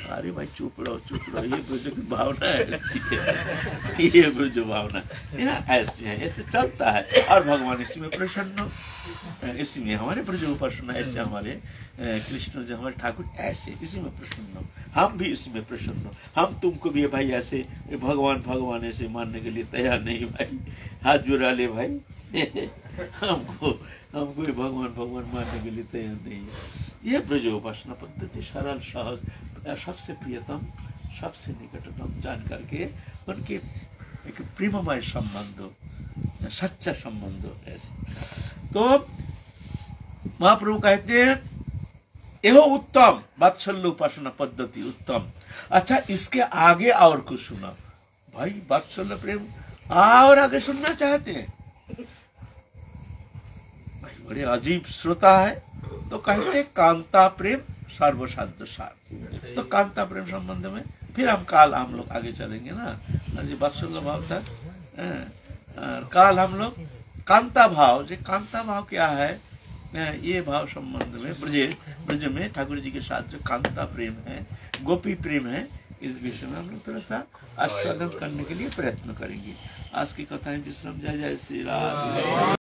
अरे भाई चुप रहो, ये ब्रज की भावना है, ये ब्रज भावना यहाँ ऐसे है, ऐसे चलता है। और भगवान इसी में प्रसन्न, इसी में हमारे ब्रज उपासना, ऐसे हमारे कृष्ण जो हमारे ठाकुर ऐसे इसी में प्रसन्न, हम भी इसी में प्रसन्न। हम तुमको भी भाई ऐसे भगवान ऐसे मानने के लिए तैयार नहीं भाई, हाथ जुड़ा ले भाई। हमको भगवान मानने के लिए तैयार नहीं है। ये ब्रज उपासना पद्धति सरल सहज, सबसे प्रियतम, सबसे निकटतम जान करके उनके एक प्रेममय संबंध, सच्चा संबंध ऐसे। तो महाप्रभु कहते हैं यह उत्तम वात्सल्य उपासना पद्धति उत्तम। अच्छा इसके आगे और कुछ सुना भाई, वात्सल्य प्रेम और आगे सुनना चाहते हैं भाई, बड़े अजीब श्रोता है। तो कहते कांता प्रेम सर्वसाध्य सार। तो कांता प्रेम संबंध में फिर हम लोग आगे चलेंगे ना, जी वात्सल्य भाव था, काल हम लोग कांता भाव, जो कांता भाव क्या है, ये भाव संबंध में ब्रज में ठाकुर जी के साथ जो कांता प्रेम है, गोपी प्रेम है, इस विषय में हम लोग थोड़ा सा आस्वादन करने के लिए प्रयत्न करेंगे। आज की कथा है विश्राम। जय जय श्री राम।